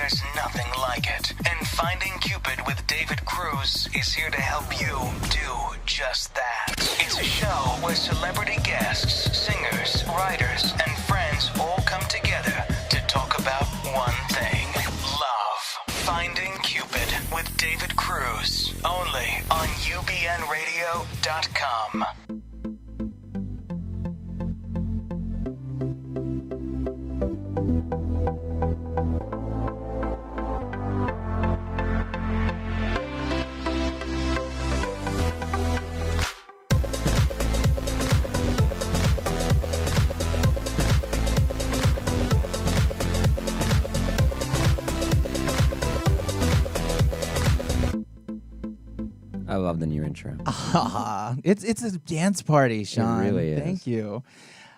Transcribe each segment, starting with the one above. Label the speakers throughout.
Speaker 1: There's nothing like it. And Finding Cupid with David Cruz is here to help you do just that. It's a show where celebrity guests, singers, writers, and friends all come together to talk about one thing: love. Finding Cupid with David Cruz. Only on ubnradio.com.
Speaker 2: I love the new intro.
Speaker 3: It's a dance party, Shawn.
Speaker 2: It really is.
Speaker 3: Thank you.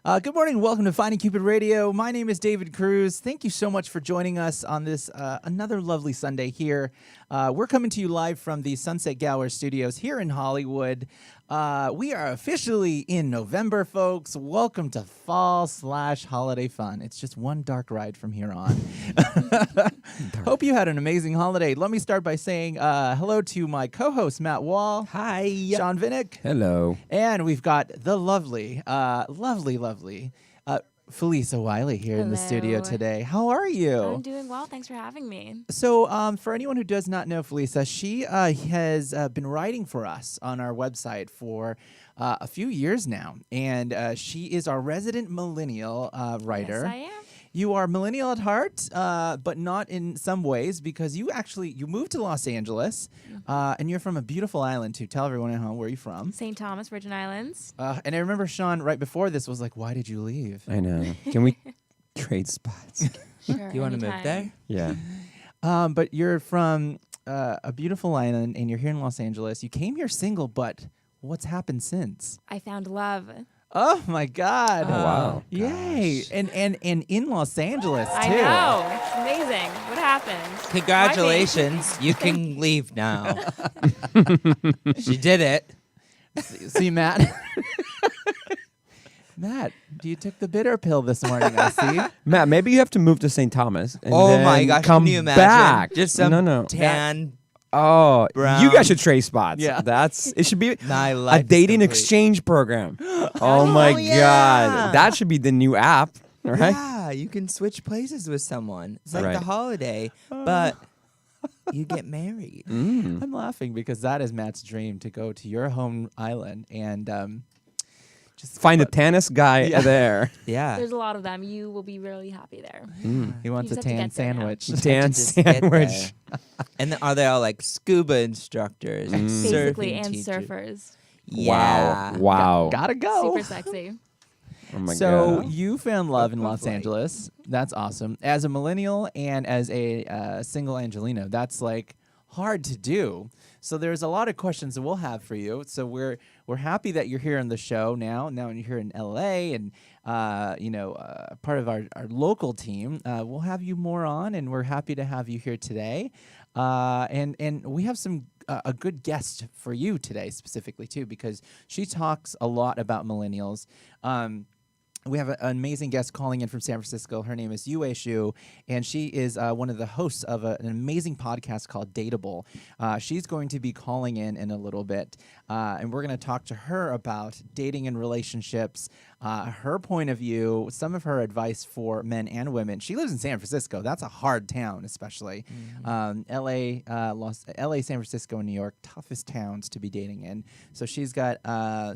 Speaker 3: Good morning. Welcome to Finding Cupid Radio. My name is David Cruz. Thank you so much for joining us on this another lovely Sunday here. We're coming to you live from the Sunset Gower Studios here in Hollywood. We are officially in November, folks. Welcome to fall/holiday fun. It's just one dark ride from here on. Hope you had an amazing holiday. Let me start by saying hello to my co-host, Matt Wall.
Speaker 4: Hi.
Speaker 3: Shawn Vinnick.
Speaker 2: Hello.
Speaker 3: And we've got the lovely Felisa Wiley here in the studio today. How are you?
Speaker 5: I'm doing well. Thanks for having me.
Speaker 3: So for anyone who does not know Felisa, she has been writing for us on our website for a few years now. And she is our resident millennial writer.
Speaker 5: Yes, I am.
Speaker 3: You are millennial at heart, but not in some ways, because you moved to Los Angeles, and you're from a beautiful island too. Tell everyone at home where you're from.
Speaker 5: St. Thomas, Virgin Islands.
Speaker 3: And I remember Shawn right before this was like, "Why did you leave?"
Speaker 2: I know. Can we trade spots?
Speaker 5: Sure.
Speaker 4: You want to move
Speaker 5: anytime.
Speaker 4: there?
Speaker 2: Yeah.
Speaker 3: But you're from a beautiful island, and you're here in Los Angeles. You came here single, but what's happened since?
Speaker 5: I found love.
Speaker 3: Oh my God!
Speaker 2: Oh, wow.
Speaker 3: Yay! And in Los Angeles too.
Speaker 5: I know. It's amazing. What happened?
Speaker 4: Congratulations. You can leave now. She did it.
Speaker 3: See, Matt. Matt, you took the bitter pill this morning. I see.
Speaker 2: Matt, maybe you have to move to St. Thomas. And
Speaker 4: Oh
Speaker 2: then
Speaker 4: my gosh.
Speaker 2: come
Speaker 4: Can you imagine?
Speaker 2: back.
Speaker 4: Just some
Speaker 2: no.
Speaker 4: tan.
Speaker 2: Oh,
Speaker 4: brown.
Speaker 2: you guys should trade spots.
Speaker 3: Yeah.
Speaker 2: It should be
Speaker 4: My
Speaker 2: a
Speaker 4: life
Speaker 2: dating
Speaker 4: complete.
Speaker 2: exchange program. Oh my
Speaker 4: yeah.
Speaker 2: God. That should be the new app, right?
Speaker 4: Yeah, you can switch places with someone. It's like
Speaker 2: Right.
Speaker 4: the holiday, but you get married.
Speaker 3: I'm laughing because that is Matt's dream, to go to your home island and just
Speaker 2: Find a tennis guy there.
Speaker 4: Yeah.
Speaker 5: There's a lot of them. You will be really happy there.
Speaker 3: He wants
Speaker 5: You
Speaker 3: a
Speaker 5: just have to
Speaker 3: tan
Speaker 5: get there now.
Speaker 3: sandwich.
Speaker 2: Dan
Speaker 4: Just get
Speaker 2: sandwich.
Speaker 4: there. And then are they all like scuba instructors? And
Speaker 5: Basically,
Speaker 4: surfing
Speaker 5: and
Speaker 4: teachers?
Speaker 5: surfers.
Speaker 4: Yeah.
Speaker 2: Wow.
Speaker 3: Gotta go.
Speaker 5: Super sexy.
Speaker 2: Oh my
Speaker 3: So
Speaker 2: God.
Speaker 3: you found love in
Speaker 4: Book
Speaker 3: Los
Speaker 4: of light.
Speaker 3: Angeles. That's awesome. As a millennial and as a single Angelino, that's like hard to do. So there's a lot of questions that we'll have for you. So we're happy that you're here on the show now. Now you're here in LA and part of our local team. We'll have you more on, and we're happy to have you here today. And we have a good guest for you today specifically too, because she talks a lot about millennials. We have an amazing guest calling in from San Francisco. Her name is Yue Xu, and she is one of the hosts of an amazing podcast called Dateable. She's going to be calling in a little bit, and we're going to talk to her about dating and relationships, her point of view, some of her advice for men and women. She lives in San Francisco. That's a hard town, especially. LA, San Francisco, and New York, toughest towns to be dating in. So she's got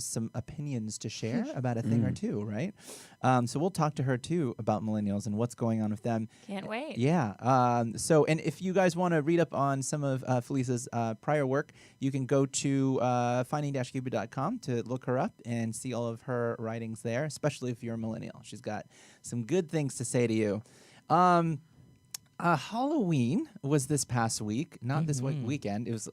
Speaker 3: some opinions to share about a thing or two, right? So we'll talk to her too about millennials and what's going on with them.
Speaker 5: Can't wait.
Speaker 3: Yeah. And if you guys want to read up on some of Felisa's prior work, you can go to finding-cupid.com to look her up and see all of her writings there, especially if you're a millennial. She's got some good things to say to you. Halloween was this past week, not this weekend. It was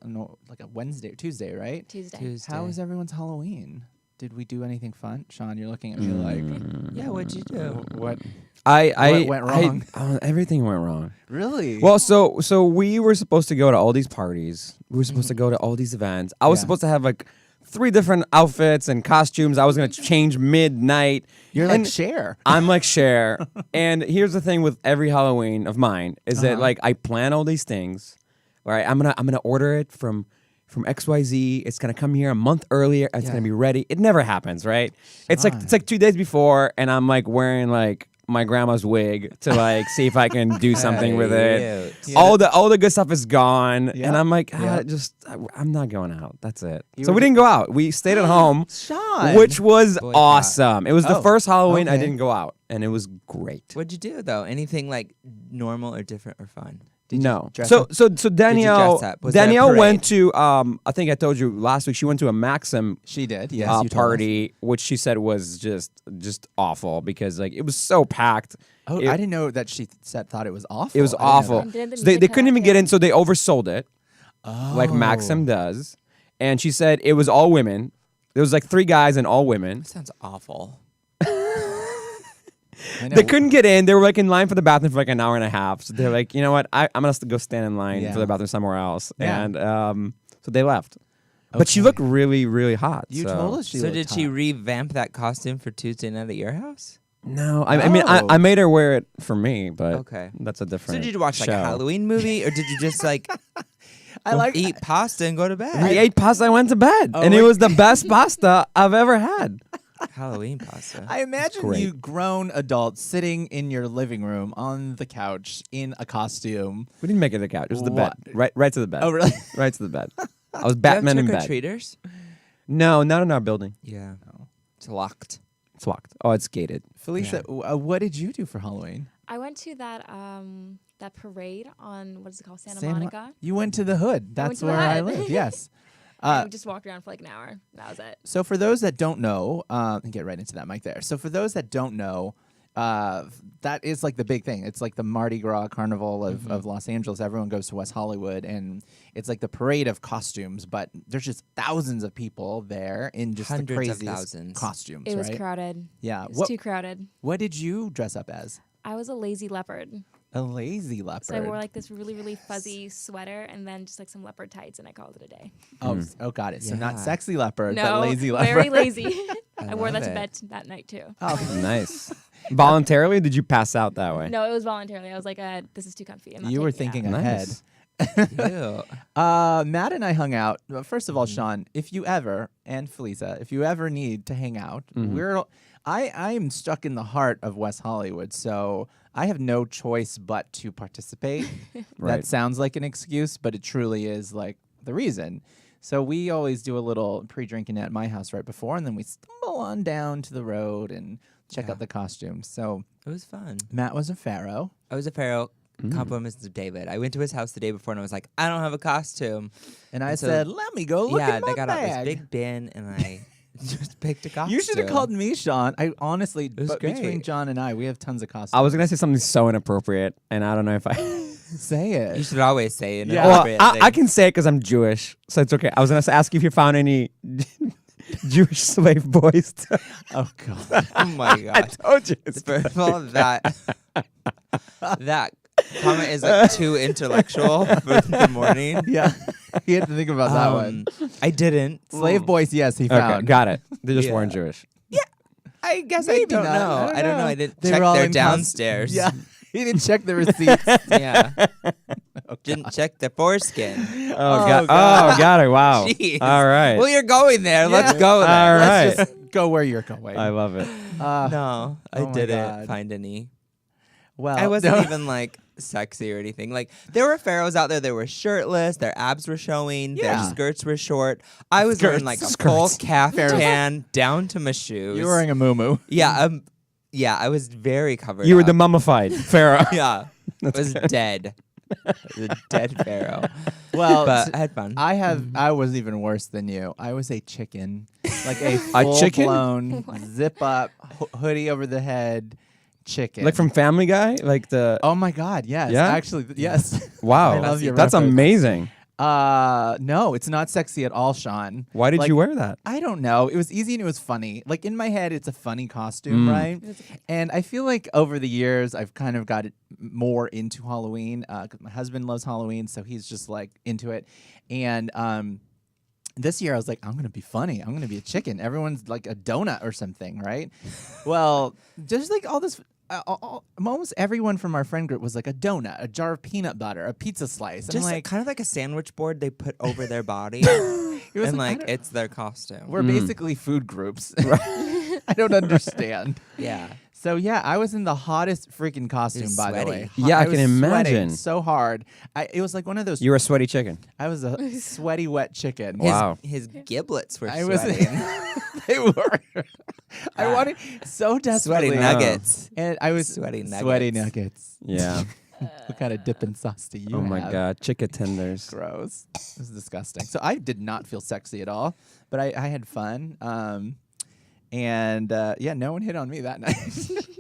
Speaker 3: like a Wednesday or Tuesday, right?
Speaker 5: Tuesday.
Speaker 3: How was everyone's Halloween? Did we do anything fun? Shawn, you're looking at me like,
Speaker 4: Yeah, what'd you do?
Speaker 3: what
Speaker 2: What
Speaker 3: went wrong?
Speaker 2: Everything went wrong.
Speaker 3: Really?
Speaker 2: Well, so we were supposed to go to all these parties. We were supposed to go to all these events. I was
Speaker 3: Yeah.
Speaker 2: supposed to have like 3 different outfits and costumes. I was gonna change midnight.
Speaker 3: You're like
Speaker 2: And
Speaker 3: Cher.
Speaker 2: I'm like Cher. And here's the thing with every Halloween of mine is that like I plan all these things. Right, I'm gonna order it from XYZ. It's gonna come here a month earlier. It's gonna be ready. It never happens, right? It's like 2 days before, and I'm like wearing like my grandma's wig to like see if I can do something with it.
Speaker 4: Cute.
Speaker 2: All the good stuff is gone,
Speaker 3: Yeah.
Speaker 2: and I'm like, I'm not going out. That's it. So we didn't go out. We stayed at home,
Speaker 3: Shawn.
Speaker 2: which was
Speaker 4: Boycott.
Speaker 2: awesome. It was the
Speaker 3: Oh,
Speaker 2: first Halloween I
Speaker 3: okay.
Speaker 2: didn't go out, and it was great.
Speaker 4: What'd you do though? Anything like normal or different or fun?
Speaker 2: No.
Speaker 3: dress
Speaker 2: So
Speaker 3: up?
Speaker 2: so Danielle
Speaker 4: dress up? Was there a
Speaker 2: Danielle went
Speaker 4: parade?
Speaker 2: to I think I told you last week she went to a Maxim
Speaker 3: She did. Yes. you told us.
Speaker 2: party, which she said was just awful because like it was so packed.
Speaker 3: Oh,
Speaker 2: It-
Speaker 3: I didn't know that she thought it was awful.
Speaker 2: It was
Speaker 3: I didn't know
Speaker 2: awful.
Speaker 3: that.
Speaker 5: And didn't the
Speaker 2: So they
Speaker 5: music
Speaker 2: couldn't
Speaker 5: cut
Speaker 2: even
Speaker 5: off
Speaker 2: get
Speaker 5: yet?
Speaker 2: in, so they oversold it, like
Speaker 3: Oh.
Speaker 2: Maxim does. And she said it was all women. There was like 3 guys and all women.
Speaker 4: Sounds awful.
Speaker 3: I know.
Speaker 2: They couldn't get in. They were like in line for the bathroom for like an hour and a half. So they're like, you know what? I'm gonna have to go stand in line
Speaker 3: Yeah.
Speaker 2: for the bathroom somewhere else.
Speaker 3: Yeah.
Speaker 2: And so they left. But she
Speaker 3: Okay.
Speaker 2: looked really, really hot.
Speaker 3: You
Speaker 2: so.
Speaker 3: told us she
Speaker 4: So
Speaker 3: looked
Speaker 4: did she
Speaker 3: hot.
Speaker 4: revamp that costume for Tuesday night at your house?
Speaker 2: No, I mean,
Speaker 3: Oh.
Speaker 2: I made her wear it for me, but
Speaker 4: Okay.
Speaker 2: that's a
Speaker 4: So
Speaker 2: different.
Speaker 4: did you watch like
Speaker 2: show.
Speaker 4: a Halloween movie, or did you just like
Speaker 3: I like
Speaker 4: eat pasta and go to bed?
Speaker 2: We ate pasta. I went to bed, and
Speaker 3: Oh,
Speaker 2: it was the best pasta I've ever had.
Speaker 4: Halloween pasta.
Speaker 3: I imagine
Speaker 2: great.
Speaker 3: you grown adults sitting in your living room on the couch in a costume.
Speaker 2: We didn't make it to the couch. It was the
Speaker 3: What?
Speaker 2: bed, right to the bed.
Speaker 3: Oh, really?
Speaker 2: Right to the bed. I was
Speaker 4: Do you have
Speaker 2: Batman in bed.
Speaker 4: trick-or-treaters?
Speaker 2: No, not in our building.
Speaker 4: Yeah. It's locked.
Speaker 2: It's locked. Oh, it's gated.
Speaker 3: Felicia, what did you do for Halloween?
Speaker 5: I went to that that parade on what is it called, Santa
Speaker 3: San Mo-
Speaker 5: Monica.
Speaker 3: You went to the hood.
Speaker 5: went
Speaker 3: That's
Speaker 5: to the
Speaker 3: where I
Speaker 5: hood.
Speaker 3: live. Yes.
Speaker 5: And we just walked around for like an hour. That was it.
Speaker 3: So for those that don't know, and get right into that mic there. So for those that don't know, that is like the big thing. It's like the Mardi Gras Carnival of Los Angeles. Everyone goes to West Hollywood, and it's like the parade of costumes. But there's just thousands of people there in just
Speaker 4: Hundreds
Speaker 3: the
Speaker 4: of
Speaker 3: craziest
Speaker 4: thousands.
Speaker 3: costumes.
Speaker 5: It was
Speaker 3: right?
Speaker 5: crowded.
Speaker 3: Yeah.
Speaker 5: It was
Speaker 3: What
Speaker 5: too crowded.
Speaker 3: What did you dress up as?
Speaker 5: I was a lazy leopard.
Speaker 3: A lazy leopard.
Speaker 5: So I wore like this really, really fuzzy sweater and then just like some leopard tights, and I called it a day.
Speaker 3: oh, got it. So not
Speaker 4: Yeah.
Speaker 3: sexy leopard, but
Speaker 5: No,
Speaker 3: lazy leopard.
Speaker 5: very lazy. I wore
Speaker 4: love
Speaker 5: that to
Speaker 4: it.
Speaker 5: bed that night too.
Speaker 3: Oh,
Speaker 2: Nice. Voluntarily? Did you pass out that way?
Speaker 5: No, it was voluntarily. I was like, this is too comfy. I'm not
Speaker 3: you were
Speaker 5: taking it
Speaker 3: thinking
Speaker 5: out.
Speaker 3: ahead.
Speaker 2: Nice.
Speaker 4: Ew.
Speaker 3: Matt and I hung out. Well, first of all, Shawn, if you ever, and Felicia, if you ever need to hang out, I am stuck in the heart of West Hollywood, so I have no choice but to participate. That
Speaker 2: Right.
Speaker 3: sounds like an excuse, but it truly is like the reason. So we always do a little pre-drinking at my house right before, and then we stumble on down to the road and check out the costumes. So
Speaker 4: It was fun.
Speaker 3: Matt was a pharaoh.
Speaker 4: I was a pharaoh. Compliments to David. I went to his house the day before and I was like, I don't have a costume.
Speaker 3: And I
Speaker 4: And so-
Speaker 3: said, let me go look
Speaker 4: yeah,
Speaker 3: in my
Speaker 4: they got out
Speaker 3: bag.
Speaker 4: this big bin and I just picked a costume.
Speaker 3: You should have called me Shawn. I honestly,
Speaker 4: was
Speaker 3: but between
Speaker 4: great.
Speaker 3: John and I, we have tons of costumes.
Speaker 2: I was gonna say something so inappropriate, and I don't know if I.
Speaker 3: say it.
Speaker 4: You should always say it.
Speaker 3: Yeah.
Speaker 2: Well, I can say it because I'm Jewish, so it's okay. I was gonna ask you if you found any Jewish slave boys.
Speaker 3: Oh God.
Speaker 4: Oh my gosh.
Speaker 2: told you. It's
Speaker 4: First of all, that comment is like too intellectual for the morning.
Speaker 3: Yeah. He had to think about that one.
Speaker 4: I didn't.
Speaker 3: Slave boys, yes, he
Speaker 2: okay.
Speaker 3: found.
Speaker 2: Got it. They just
Speaker 4: Yeah.
Speaker 2: weren't Jewish.
Speaker 4: I guess I
Speaker 3: Maybe
Speaker 4: don't
Speaker 3: not.
Speaker 4: know. I don't know. I didn't
Speaker 3: They
Speaker 4: check
Speaker 3: were all
Speaker 4: their
Speaker 3: in
Speaker 4: downstairs.
Speaker 3: Yeah. He didn't check the receipts.
Speaker 4: Yeah. Didn't check the foreskin.
Speaker 2: Oh, got it. Wow.
Speaker 4: Jeez.
Speaker 2: All right.
Speaker 4: Well, you're going there. Let's
Speaker 3: Yeah.
Speaker 4: go there.
Speaker 2: All
Speaker 3: Let's
Speaker 2: right.
Speaker 3: just go where you're going.
Speaker 2: I love it.
Speaker 4: No, I
Speaker 3: Oh my
Speaker 4: didn't
Speaker 3: God.
Speaker 4: find any.
Speaker 3: Well,
Speaker 4: I wasn't
Speaker 3: no.
Speaker 4: even like sexy or anything. Like there were pharaohs out there that were shirtless, their abs were showing, their
Speaker 3: Yeah.
Speaker 4: skirts were short. I was wearing like a
Speaker 2: Skirts.
Speaker 4: full caftan down to my shoes.
Speaker 3: You're wearing a muumuu.
Speaker 4: Yeah, I was very covered.
Speaker 2: You were the
Speaker 4: up.
Speaker 2: mummified pharaoh.
Speaker 4: Yeah, I was dead. The dead pharaoh.
Speaker 3: Well,
Speaker 4: But I had fun.
Speaker 3: I was even worse than you. I was a chicken, like a
Speaker 2: A chicken?
Speaker 3: full-blown zip up hoodie over the head chicken.
Speaker 2: Like from Family Guy, like the.
Speaker 3: Oh my God! Yes,
Speaker 2: Yeah?
Speaker 3: actually, yes.
Speaker 2: Wow.
Speaker 3: I love your
Speaker 2: That's
Speaker 3: reference.
Speaker 2: amazing.
Speaker 3: No, it's not sexy at all, Shawn.
Speaker 2: Why did
Speaker 3: Like,
Speaker 2: you wear that?
Speaker 3: I don't know. It was easy and it was funny. Like in my head, it's a funny costume, right? And I feel like over the years, I've kind of got it more into Halloween. 'Cause my husband loves Halloween, so he's just like into it. And This year I was like, I'm gonna be funny. I'm gonna be a chicken. Everyone's like a donut or something, right? Well, just like all this. Almost everyone from our friend group was like a donut, a jar of peanut butter, a pizza slice.
Speaker 4: Just
Speaker 3: I'm like,
Speaker 4: kind of like a sandwich board they put over their body,
Speaker 3: it was
Speaker 4: and
Speaker 3: I
Speaker 4: like
Speaker 3: don't-
Speaker 4: it's their costume.
Speaker 3: we're basically food groups. I don't understand.
Speaker 4: Yeah.
Speaker 3: So yeah, I was in the hottest freaking costume,
Speaker 4: was
Speaker 3: by the
Speaker 4: sweaty.
Speaker 3: way.
Speaker 2: Yeah, I
Speaker 3: was
Speaker 2: can
Speaker 3: sweating
Speaker 2: imagine.
Speaker 3: so hard. It was like one of those.
Speaker 2: You were a sweaty chicken.
Speaker 3: I was a sweaty, wet chicken.
Speaker 2: Wow.
Speaker 4: His giblets were
Speaker 3: I was.
Speaker 4: sweating.
Speaker 3: They were. I wanted so desperately.
Speaker 4: Sweaty nuggets.
Speaker 3: And I was
Speaker 4: Sweaty nuggets.
Speaker 3: Sweaty nuggets.
Speaker 2: Yeah.
Speaker 3: What kind of dipping sauce do you
Speaker 2: Oh
Speaker 3: have?
Speaker 2: my God. Chicken tenders.
Speaker 3: Gross. This is disgusting. So I did not feel sexy at all, but I had fun. And no one hit on me that night.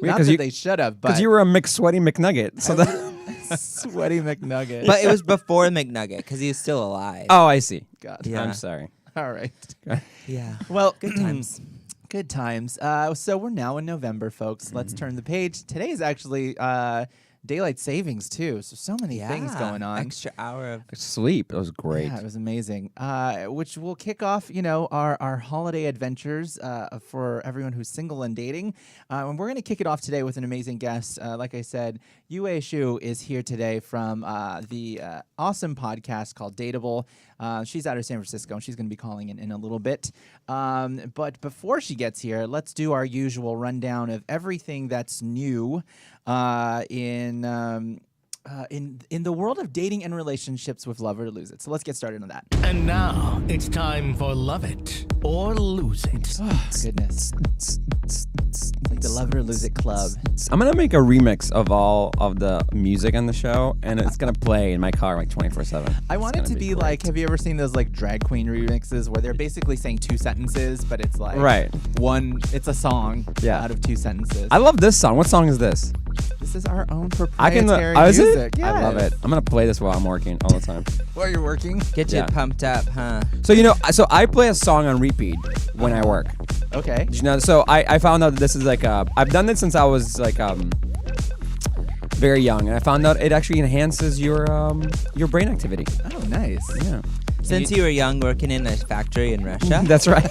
Speaker 3: Not
Speaker 2: 'cause
Speaker 3: that
Speaker 2: you-
Speaker 3: they should have, but
Speaker 2: Because you were a McSweaty McNugget. So that.
Speaker 3: sweaty McNugget.
Speaker 4: But it was before McNugget because he was still alive.
Speaker 2: Oh, I see.
Speaker 3: God.
Speaker 4: Yeah.
Speaker 2: I'm sorry.
Speaker 3: All right.
Speaker 4: Yeah.
Speaker 3: Well,
Speaker 4: Good times.
Speaker 3: Good times. So we're now in November, folks. Let's turn the page. Today is actually daylight savings too. So many things going on.
Speaker 4: Extra hour of
Speaker 2: Sleep. That was great.
Speaker 3: Yeah, it was amazing. Which will kick off, our holiday adventures for everyone who's single and dating. And we're going to kick it off today with an amazing guest. Like I said, Yue Xu is here today from the awesome podcast called Dateable. She's out of San Francisco, and she's going to be calling in a little bit. But before she gets here, let's do our usual rundown of everything that's new in the world of dating and relationships with Love It or Lose It. So let's get started on that.
Speaker 6: And now it's time for Love It or Lose It.
Speaker 3: Oh, goodness. It's like the Love It or Lose It club.
Speaker 2: I'm going to make a remix of all of the music on the show, and it's going to play in my car like 24/7.
Speaker 3: I want it to be like, have you ever seen those like drag queen remixes where they're basically saying two sentences, but it's like
Speaker 2: Right.
Speaker 3: it's a song
Speaker 2: Yeah.
Speaker 3: out of two sentences.
Speaker 2: I love this song. What song is this?
Speaker 3: This is our own
Speaker 2: I can.
Speaker 3: proprietary
Speaker 2: Is
Speaker 3: music.
Speaker 2: it? I love it. I'm going to play this while I'm working all the time.
Speaker 3: While you're working.
Speaker 4: get you
Speaker 2: Yeah.
Speaker 4: pumped up, huh?
Speaker 2: So, so I play a song on repeat when I work.
Speaker 3: Okay.
Speaker 2: Did you know? So I found out that this is like I've done it since I was like very young, and I found out it actually enhances your brain activity.
Speaker 3: Oh, nice.
Speaker 2: Yeah,
Speaker 4: Since you were young, working in a factory in Russia,
Speaker 2: that's right.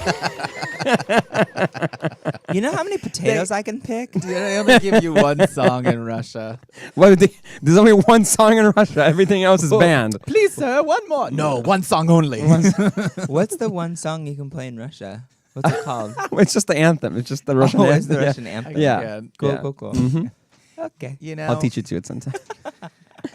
Speaker 4: you know how many potatoes I can pick?
Speaker 3: They only give you one song in Russia.
Speaker 2: Well, there's only one song in Russia. Everything else is banned.
Speaker 3: Please, sir, one more. No, one song only.
Speaker 4: What's the one song you can play in Russia? What's it called?
Speaker 2: It's just the anthem. It's just the Russian
Speaker 4: Oh,
Speaker 2: anthem.
Speaker 4: it's the
Speaker 2: Yeah.
Speaker 4: Russian anthem.
Speaker 2: Yeah.
Speaker 4: Cool,
Speaker 2: Yeah.
Speaker 4: cool, cool.
Speaker 2: Mhm.
Speaker 4: Okay.
Speaker 2: I'll teach you to it sometime.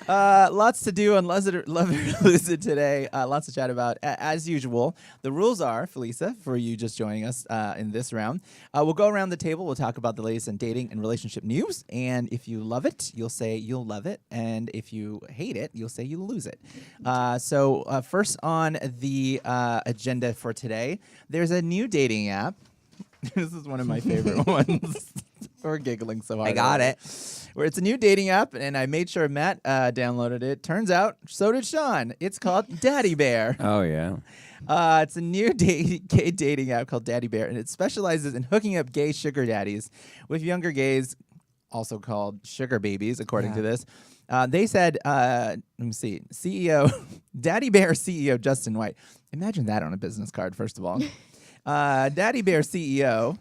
Speaker 3: Lots to do on Love It or Lose It today. Lots to chat about. As usual, the rules are, Felisa, for you just joining us in this round, we'll go around the table. We'll talk about the latest in dating and relationship news. And if you love it, you'll say you'll love it. And if you hate it, you'll say you'll lose it. So first on the agenda for today, there's a new dating app. This is one of my favorite ones. We're giggling so hard.
Speaker 4: I got
Speaker 3: over
Speaker 4: it.
Speaker 3: Where it's a new dating app, and I made sure Matt downloaded it. Turns out, so did Shawn. It's called Daddy Bear.
Speaker 2: Oh yeah.
Speaker 3: It's a new gay dating app called Daddy Bear, and it specializes in hooking up gay sugar daddies with younger gays, also called sugar babies, according to this. They said, let me see, CEO, Daddy Bear CEO Justin White. Imagine that on a business card, first of all. Daddy Bear CEO,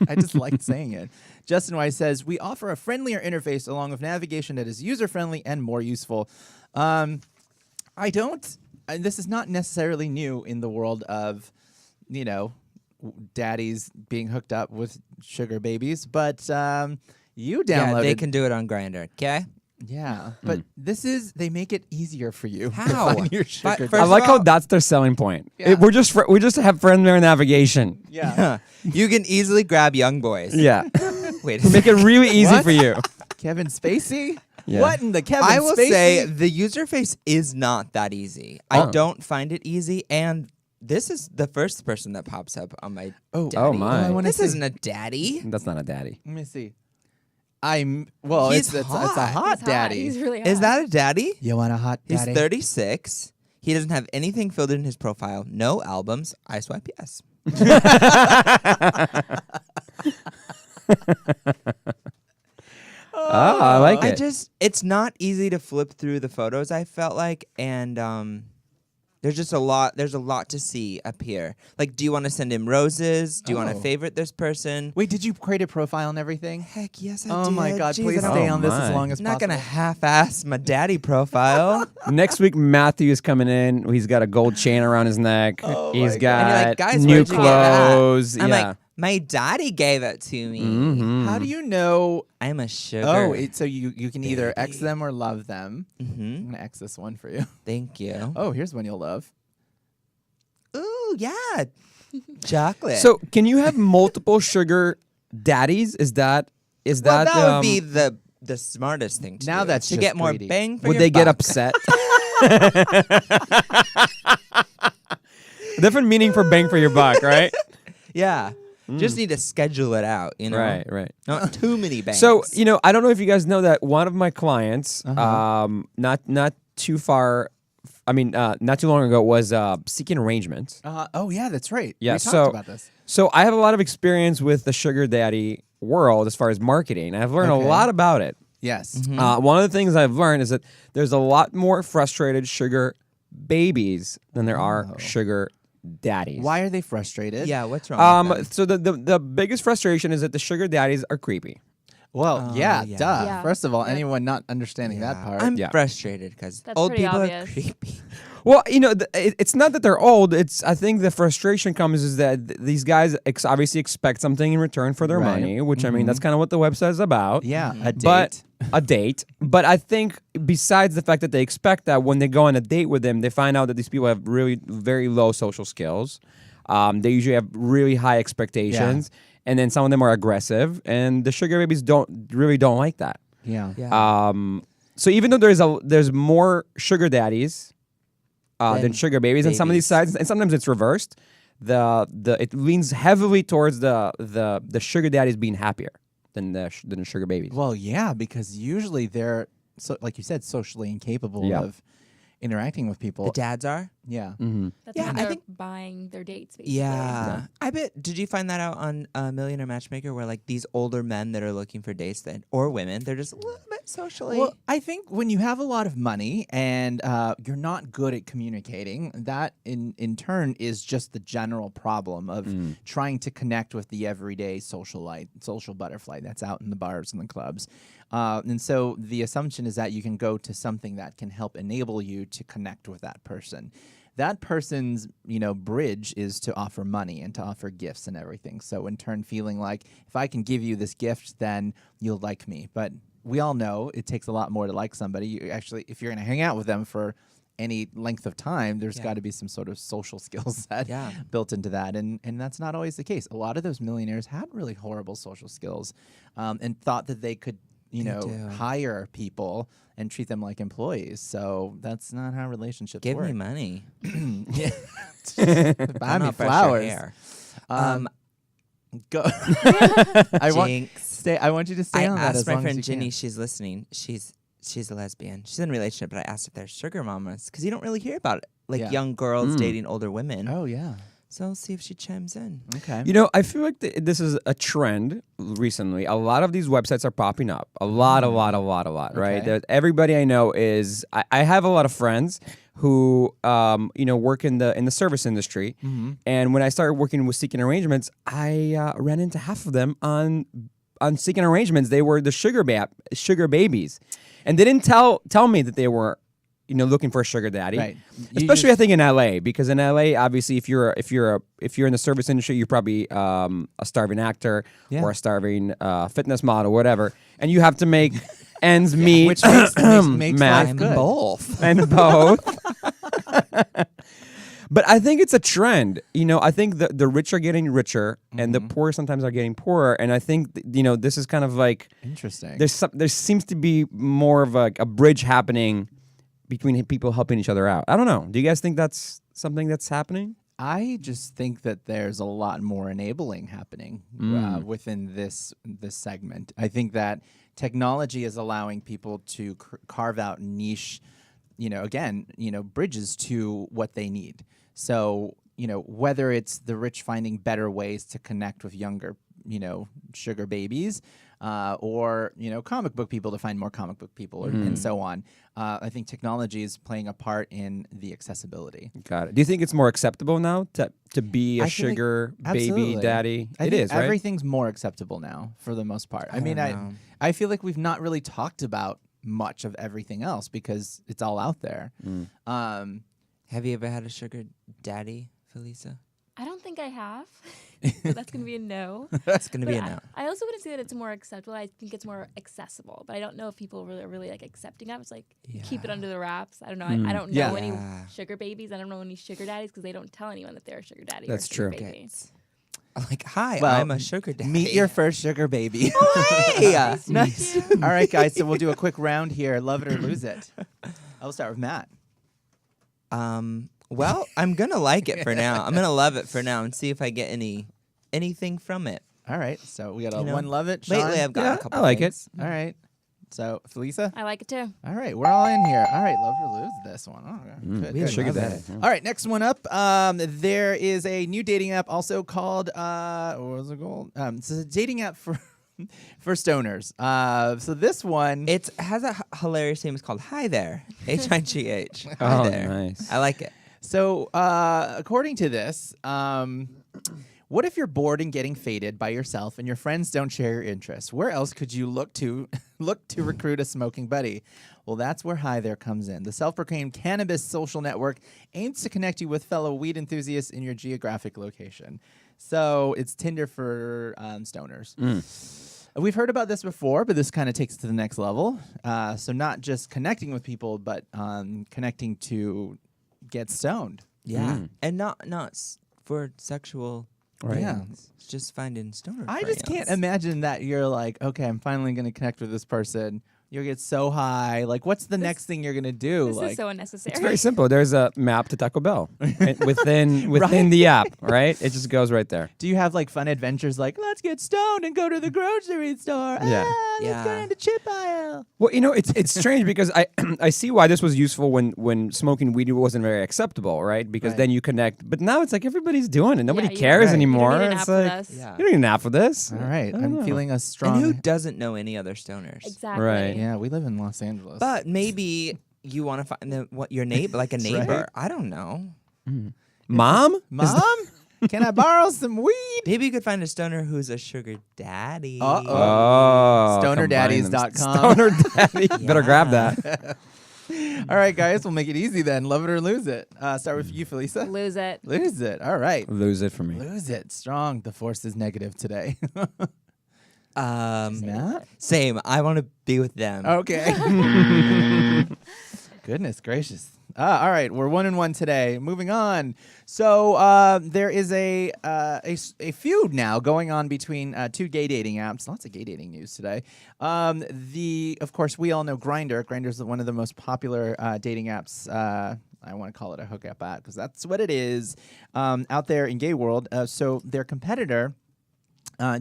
Speaker 3: I just liked saying it. Justin White says, we offer a friendlier interface along with navigation that is user-friendly and more useful. This is not necessarily new in the world of, daddies being hooked up with sugar babies, but you downloaded.
Speaker 4: Yeah, they can do it on Grindr. Okay.
Speaker 3: Yeah, but they make it easier for you. to
Speaker 4: How?
Speaker 3: find your sugar
Speaker 4: First
Speaker 2: I
Speaker 4: of
Speaker 2: like how
Speaker 4: all-
Speaker 2: that's their selling point.
Speaker 3: Yeah.
Speaker 2: We just have friendlier navigation.
Speaker 3: Yeah.
Speaker 4: You can easily grab young boys.
Speaker 2: Yeah.
Speaker 4: Wait a
Speaker 2: Make it really easy
Speaker 3: What?
Speaker 2: for you.
Speaker 3: Kevin Spacey?
Speaker 2: Yeah.
Speaker 3: What in the Kevin
Speaker 4: I will
Speaker 3: Spacey?
Speaker 4: say the user face is not that easy.
Speaker 2: Oh.
Speaker 4: I don't find it easy, and this is the first person that pops up on my
Speaker 3: Oh,
Speaker 4: daddy.
Speaker 2: my.
Speaker 3: I wanna
Speaker 4: This
Speaker 3: see.
Speaker 4: isn't a daddy.
Speaker 2: That's not a daddy.
Speaker 3: Let me see.
Speaker 4: He's
Speaker 3: it's a
Speaker 4: hot.
Speaker 3: hot
Speaker 5: He's
Speaker 3: daddy.
Speaker 5: He's really hot.
Speaker 4: Is that a daddy?
Speaker 3: You want a hot
Speaker 4: He's
Speaker 3: daddy?
Speaker 4: 36. He doesn't have anything filled in his profile. No albums. I swipe yes.
Speaker 2: Oh, I like
Speaker 4: I
Speaker 2: it.
Speaker 4: just, it's not easy to flip through the photos, I felt like, and There's just a lot. There's a lot to see up here. Like, do you want to send him roses? Do you want to
Speaker 3: Oh.
Speaker 4: favorite this person?
Speaker 3: Wait, did you create a profile and everything?
Speaker 4: Heck yes, I
Speaker 3: Oh
Speaker 4: did.
Speaker 3: my God!
Speaker 4: Jeez,
Speaker 3: Please
Speaker 4: I don't-
Speaker 3: stay
Speaker 2: Oh
Speaker 3: on this as
Speaker 2: my.
Speaker 3: long as
Speaker 4: I'm not
Speaker 3: possible.
Speaker 4: gonna half-ass my daddy profile.
Speaker 2: Next week, Matthew is coming in. He's got a gold chain around his neck.
Speaker 3: Oh
Speaker 2: He's
Speaker 3: my
Speaker 2: got
Speaker 4: And you're like, guys,
Speaker 2: new
Speaker 4: where'd you get that?
Speaker 2: clothes.
Speaker 4: I'm
Speaker 2: yeah.
Speaker 4: like, my daddy gave it to me.
Speaker 2: Mhm.
Speaker 3: How do you know?
Speaker 4: I'm a sugar.
Speaker 3: Oh, so you can either X
Speaker 4: baby.
Speaker 3: them or love them.
Speaker 4: Mm-hmm.
Speaker 3: I'm gonna X this one for you.
Speaker 4: Thank you.
Speaker 3: Oh, here's one you'll love.
Speaker 4: Ooh, yeah. Chocolate.
Speaker 2: So, can you have multiple sugar daddies? Is that
Speaker 4: well,
Speaker 2: that
Speaker 4: that would be the smartest thing to
Speaker 3: Now
Speaker 4: do.
Speaker 3: that's
Speaker 4: to
Speaker 3: just
Speaker 4: get more
Speaker 3: greedy.
Speaker 4: bang for
Speaker 2: would
Speaker 4: your
Speaker 2: they get
Speaker 4: buck.
Speaker 2: upset? Different meaning for bang for your buck, right?
Speaker 4: Yeah. Just need to schedule it out, you know?
Speaker 2: Right.
Speaker 4: Not too many bangs.
Speaker 2: So, I don't know if you guys know that one of my clients, not too far, not too long ago, was seeking arrangements.
Speaker 3: Oh yeah, that's right.
Speaker 2: Yeah,
Speaker 3: we
Speaker 2: so-
Speaker 3: talked about this.
Speaker 2: So I have a lot of experience with the sugar daddy world as far as marketing. I've learned
Speaker 3: Okay.
Speaker 2: a lot about it.
Speaker 3: Yes.
Speaker 2: One of the things I've learned is that there's a lot more frustrated sugar babies than there are sugar daddies.
Speaker 3: Why are they frustrated?
Speaker 4: yeah, what's wrong with them?
Speaker 2: So the biggest frustration is that the sugar daddies are creepy.
Speaker 3: Well,
Speaker 4: Oh,
Speaker 3: yeah,
Speaker 4: yeah.
Speaker 3: duh.
Speaker 5: Yeah.
Speaker 3: First of all,
Speaker 5: Yeah.
Speaker 3: anyone not understanding that
Speaker 4: Yeah.
Speaker 3: part.
Speaker 4: I'm
Speaker 2: Yeah.
Speaker 4: frustrated because
Speaker 5: That's
Speaker 4: old
Speaker 5: pretty
Speaker 4: people
Speaker 5: obvious.
Speaker 4: are creepy.
Speaker 2: Well, it's not that they're old. I think the frustration comes is that these guys obviously expect something in return for their
Speaker 3: Right.
Speaker 2: money, which I mean that's kind of what the website is about.
Speaker 3: yeah, a date.
Speaker 2: But a date. But I think besides the fact that they expect that, when they go on a date with them, they find out that these people have really very low social skills. They usually have really high expectations, and then some of them are aggressive. And the sugar babies don't like that.
Speaker 3: yeah.
Speaker 4: Yeah.
Speaker 2: So even though there's more sugar daddies than
Speaker 4: Than
Speaker 2: sugar babies on some of these
Speaker 4: babies.
Speaker 2: sites, and sometimes it's reversed. It leans heavily towards the sugar daddies being happier than the sugar babies.
Speaker 3: Well, yeah, because usually they're like you said, socially incapable
Speaker 2: Yeah.
Speaker 3: of interacting with people.
Speaker 4: the dads are?
Speaker 3: Yeah.
Speaker 2: Mm-hmm.
Speaker 5: That's
Speaker 4: Yeah,
Speaker 5: when
Speaker 4: I
Speaker 5: they're
Speaker 4: think-
Speaker 5: buying their dates, basically.
Speaker 4: Yeah. I bet. Did you find that out on Millionaire Matchmaker, where like these older men that are looking for dates or women, they're just a little bit socially.
Speaker 3: Well, I think when you have a lot of money and you're not good at communicating, that in turn is just the general problem of trying to connect with the everyday social butterfly that's out in the bars and the clubs. And so the assumption is that you can go to something that can help enable you to connect with that person. That person's, bridge is to offer money and to offer gifts and everything. So in turn, feeling like if I can give you this gift, then you'll like me. But we all know it takes a lot more to like somebody. You actually, if you're going to hang out with them for any length of time, there's got to be some sort of social skill set built into that. And that's not always the case. A lot of those millionaires had really horrible social skills and thought that they could,
Speaker 4: do.
Speaker 3: hire people and treat them like employees. So that's not how relationships
Speaker 4: Give
Speaker 3: work.
Speaker 4: me money.
Speaker 3: Yeah. Buy
Speaker 4: I'm
Speaker 3: me
Speaker 4: not brush your
Speaker 3: flowers.
Speaker 4: hair.
Speaker 3: Go. I want
Speaker 4: Jinx.
Speaker 3: I want you to stay
Speaker 4: I
Speaker 3: on that as
Speaker 4: asked my
Speaker 3: long as
Speaker 4: friend
Speaker 3: you
Speaker 4: Ginny.
Speaker 3: can.
Speaker 4: She's listening. She's a lesbian. She's in a relationship, but I asked if they're sugar mamas because you don't really hear about it, like
Speaker 3: Yeah.
Speaker 4: young girls dating older women.
Speaker 3: Oh yeah.
Speaker 4: So I'll see if she chimes in.
Speaker 3: Okay.
Speaker 2: I feel like this is a trend recently. A lot of these websites are popping up. A lot, right?
Speaker 3: Okay.
Speaker 2: Everybody I know is. I have a lot of friends who, work in the service industry, and when I started working with Seeking Arrangements, I ran into half of them on Seeking Arrangements. They were the sugar babies, and they didn't tell me that they were. Looking for a sugar daddy,
Speaker 3: Right. You
Speaker 2: Especially,
Speaker 3: just-
Speaker 2: I think in LA, because in LA, obviously, if you're in the service industry, you're probably a starving actor or a starving fitness model, whatever, and you have to make ends meet,
Speaker 3: Which makes
Speaker 2: math,
Speaker 3: life good.
Speaker 4: Both.
Speaker 2: and both. But I think it's a trend. I think the rich are getting richer, and the poor sometimes are getting poorer. And I think this is kind of like
Speaker 3: Interesting.
Speaker 2: there seems to be more of a bridge happening between people helping each other out. I don't know. Do you guys think that's something that's happening?
Speaker 3: I just think that there's a lot more enabling happening within this segment. I think that technology is allowing people to carve out niche, bridges to what they need. So, whether it's the rich finding better ways to connect with younger, sugar babies, or comic book people to find more comic book people, and so on. I think technology is playing a part in the accessibility.
Speaker 2: Got it. Do you think it's more acceptable now to be a
Speaker 3: I feel like-
Speaker 2: sugar baby
Speaker 3: absolutely.
Speaker 2: daddy?
Speaker 3: I
Speaker 2: It
Speaker 3: think
Speaker 2: is, right?
Speaker 3: everything's more acceptable now for the most part. I mean,
Speaker 4: don't know.
Speaker 3: I feel like we've not really talked about much of everything else because it's all out there.
Speaker 4: Have you ever had a sugar daddy, Felisa?
Speaker 5: I don't think I have. So that's gonna be a no.
Speaker 4: It's gonna
Speaker 5: But
Speaker 4: be a no.
Speaker 5: I also wouldn't say that it's more acceptable. I think it's more accessible. But I don't know if people are really like accepting of it. It's like keep it under the wraps. I don't know. I don't know any sugar babies. I don't know any sugar daddies because they don't tell anyone that they're a sugar daddy.
Speaker 2: That's
Speaker 5: or a sugar
Speaker 2: true.
Speaker 5: Baby.
Speaker 4: Like, hi,
Speaker 3: Well,
Speaker 4: I'm a sugar daddy.
Speaker 3: Meet your first sugar baby.
Speaker 4: Hey!
Speaker 3: Nice. All right, guys. So we'll do a quick round here. Love it or lose it. I'll start with Matt.
Speaker 4: Well, I'm gonna like it for now. I'm gonna love it for now and see if I get anything from it.
Speaker 3: All right. So we got a
Speaker 4: You know,
Speaker 3: one love it. Shawn?
Speaker 4: Lately, I've got
Speaker 2: Yeah,
Speaker 4: a couple.
Speaker 2: I like
Speaker 4: things.
Speaker 3: All right. So Felisa.
Speaker 5: I like it too.
Speaker 3: All right, we're all in here. All right, love or lose this one. Oh, yeah. Good, good.
Speaker 2: Sugar
Speaker 3: Love
Speaker 2: daddy.
Speaker 3: it. All right, next one up. There is a new dating app also called what was it called? It's a dating app for for stoners. So this one,
Speaker 4: It has a hilarious name. It's called Hi There. HIGH.
Speaker 2: Oh,
Speaker 4: Hi there.
Speaker 2: nice.
Speaker 4: I like it.
Speaker 3: so according to this, what if you're bored and getting faded by yourself and your friends don't share your interests? Where else could you look to recruit a smoking buddy? Well, that's where Hi There comes in. The self-proclaimed cannabis social network aims to connect you with fellow weed enthusiasts in your geographic location. So it's Tinder for stoners. We've heard about this before, but this kind of takes it to the next level. So not just connecting with people, but connecting to get stoned.
Speaker 4: Yeah, and not for sexual.
Speaker 2: Right.
Speaker 3: Yeah.
Speaker 4: things. It's just finding stoner.
Speaker 3: I just can't
Speaker 4: friends.
Speaker 3: imagine that you're like, okay, I'm finally going to connect with this person. You'll get so high. Like, what's the next thing you're going to do?
Speaker 5: This
Speaker 3: Like,
Speaker 5: is so unnecessary.
Speaker 2: It's very simple. There's a map to Taco Bell within the app, right? It just goes right there.
Speaker 3: do you have like fun adventures like, let's get stoned and go to the grocery store?
Speaker 2: Yeah.
Speaker 3: Let's go
Speaker 4: Yeah.
Speaker 3: down the chip aisle.
Speaker 2: Well, it's strange because I see why this was useful when smoking weed wasn't very acceptable, right? Because
Speaker 3: Right.
Speaker 2: then you connect. But now it's like everybody's doing it. Nobody
Speaker 5: you-
Speaker 2: cares
Speaker 3: Right.
Speaker 2: anymore.
Speaker 5: You don't need an
Speaker 2: It's
Speaker 5: app for
Speaker 2: like
Speaker 5: this.
Speaker 4: Yeah.
Speaker 2: you don't need an app for this.
Speaker 3: All right.
Speaker 2: I don't
Speaker 3: I'm
Speaker 2: know.
Speaker 3: feeling a
Speaker 4: And
Speaker 3: strong.
Speaker 4: who doesn't know any other stoners?
Speaker 5: Exactly.
Speaker 2: Right.
Speaker 3: Yeah, we live in Los Angeles.
Speaker 4: But maybe you want to find your neighbor, like a neighbor. I don't know.
Speaker 2: Mom?
Speaker 3: Mom, can I borrow some weed?
Speaker 4: Maybe you could find a stoner who's a sugar daddy.
Speaker 3: Uh-oh.
Speaker 2: Oh,
Speaker 3: StonerDaddies.com.
Speaker 2: Stoner Daddy. Better grab
Speaker 4: Yeah.
Speaker 2: that.
Speaker 3: All right, guys, we'll make it easy then. Love it or lose it. Start with you, Felisa.
Speaker 5: Lose it.
Speaker 3: Lose it. All right.
Speaker 2: Lose it for me.
Speaker 3: Lose it. Strong. The force is negative today. Matt?
Speaker 4: Same. I want to be with them.
Speaker 3: Okay. Goodness gracious. All right, we're 1-1 today. Moving on. So there is a feud now going on between two gay dating apps. Lots of gay dating news today. Of course, we all know Grindr. Grindr is one of the most popular dating apps. I want to call it a hookup app because that's what it is out there in gay world. So their competitor,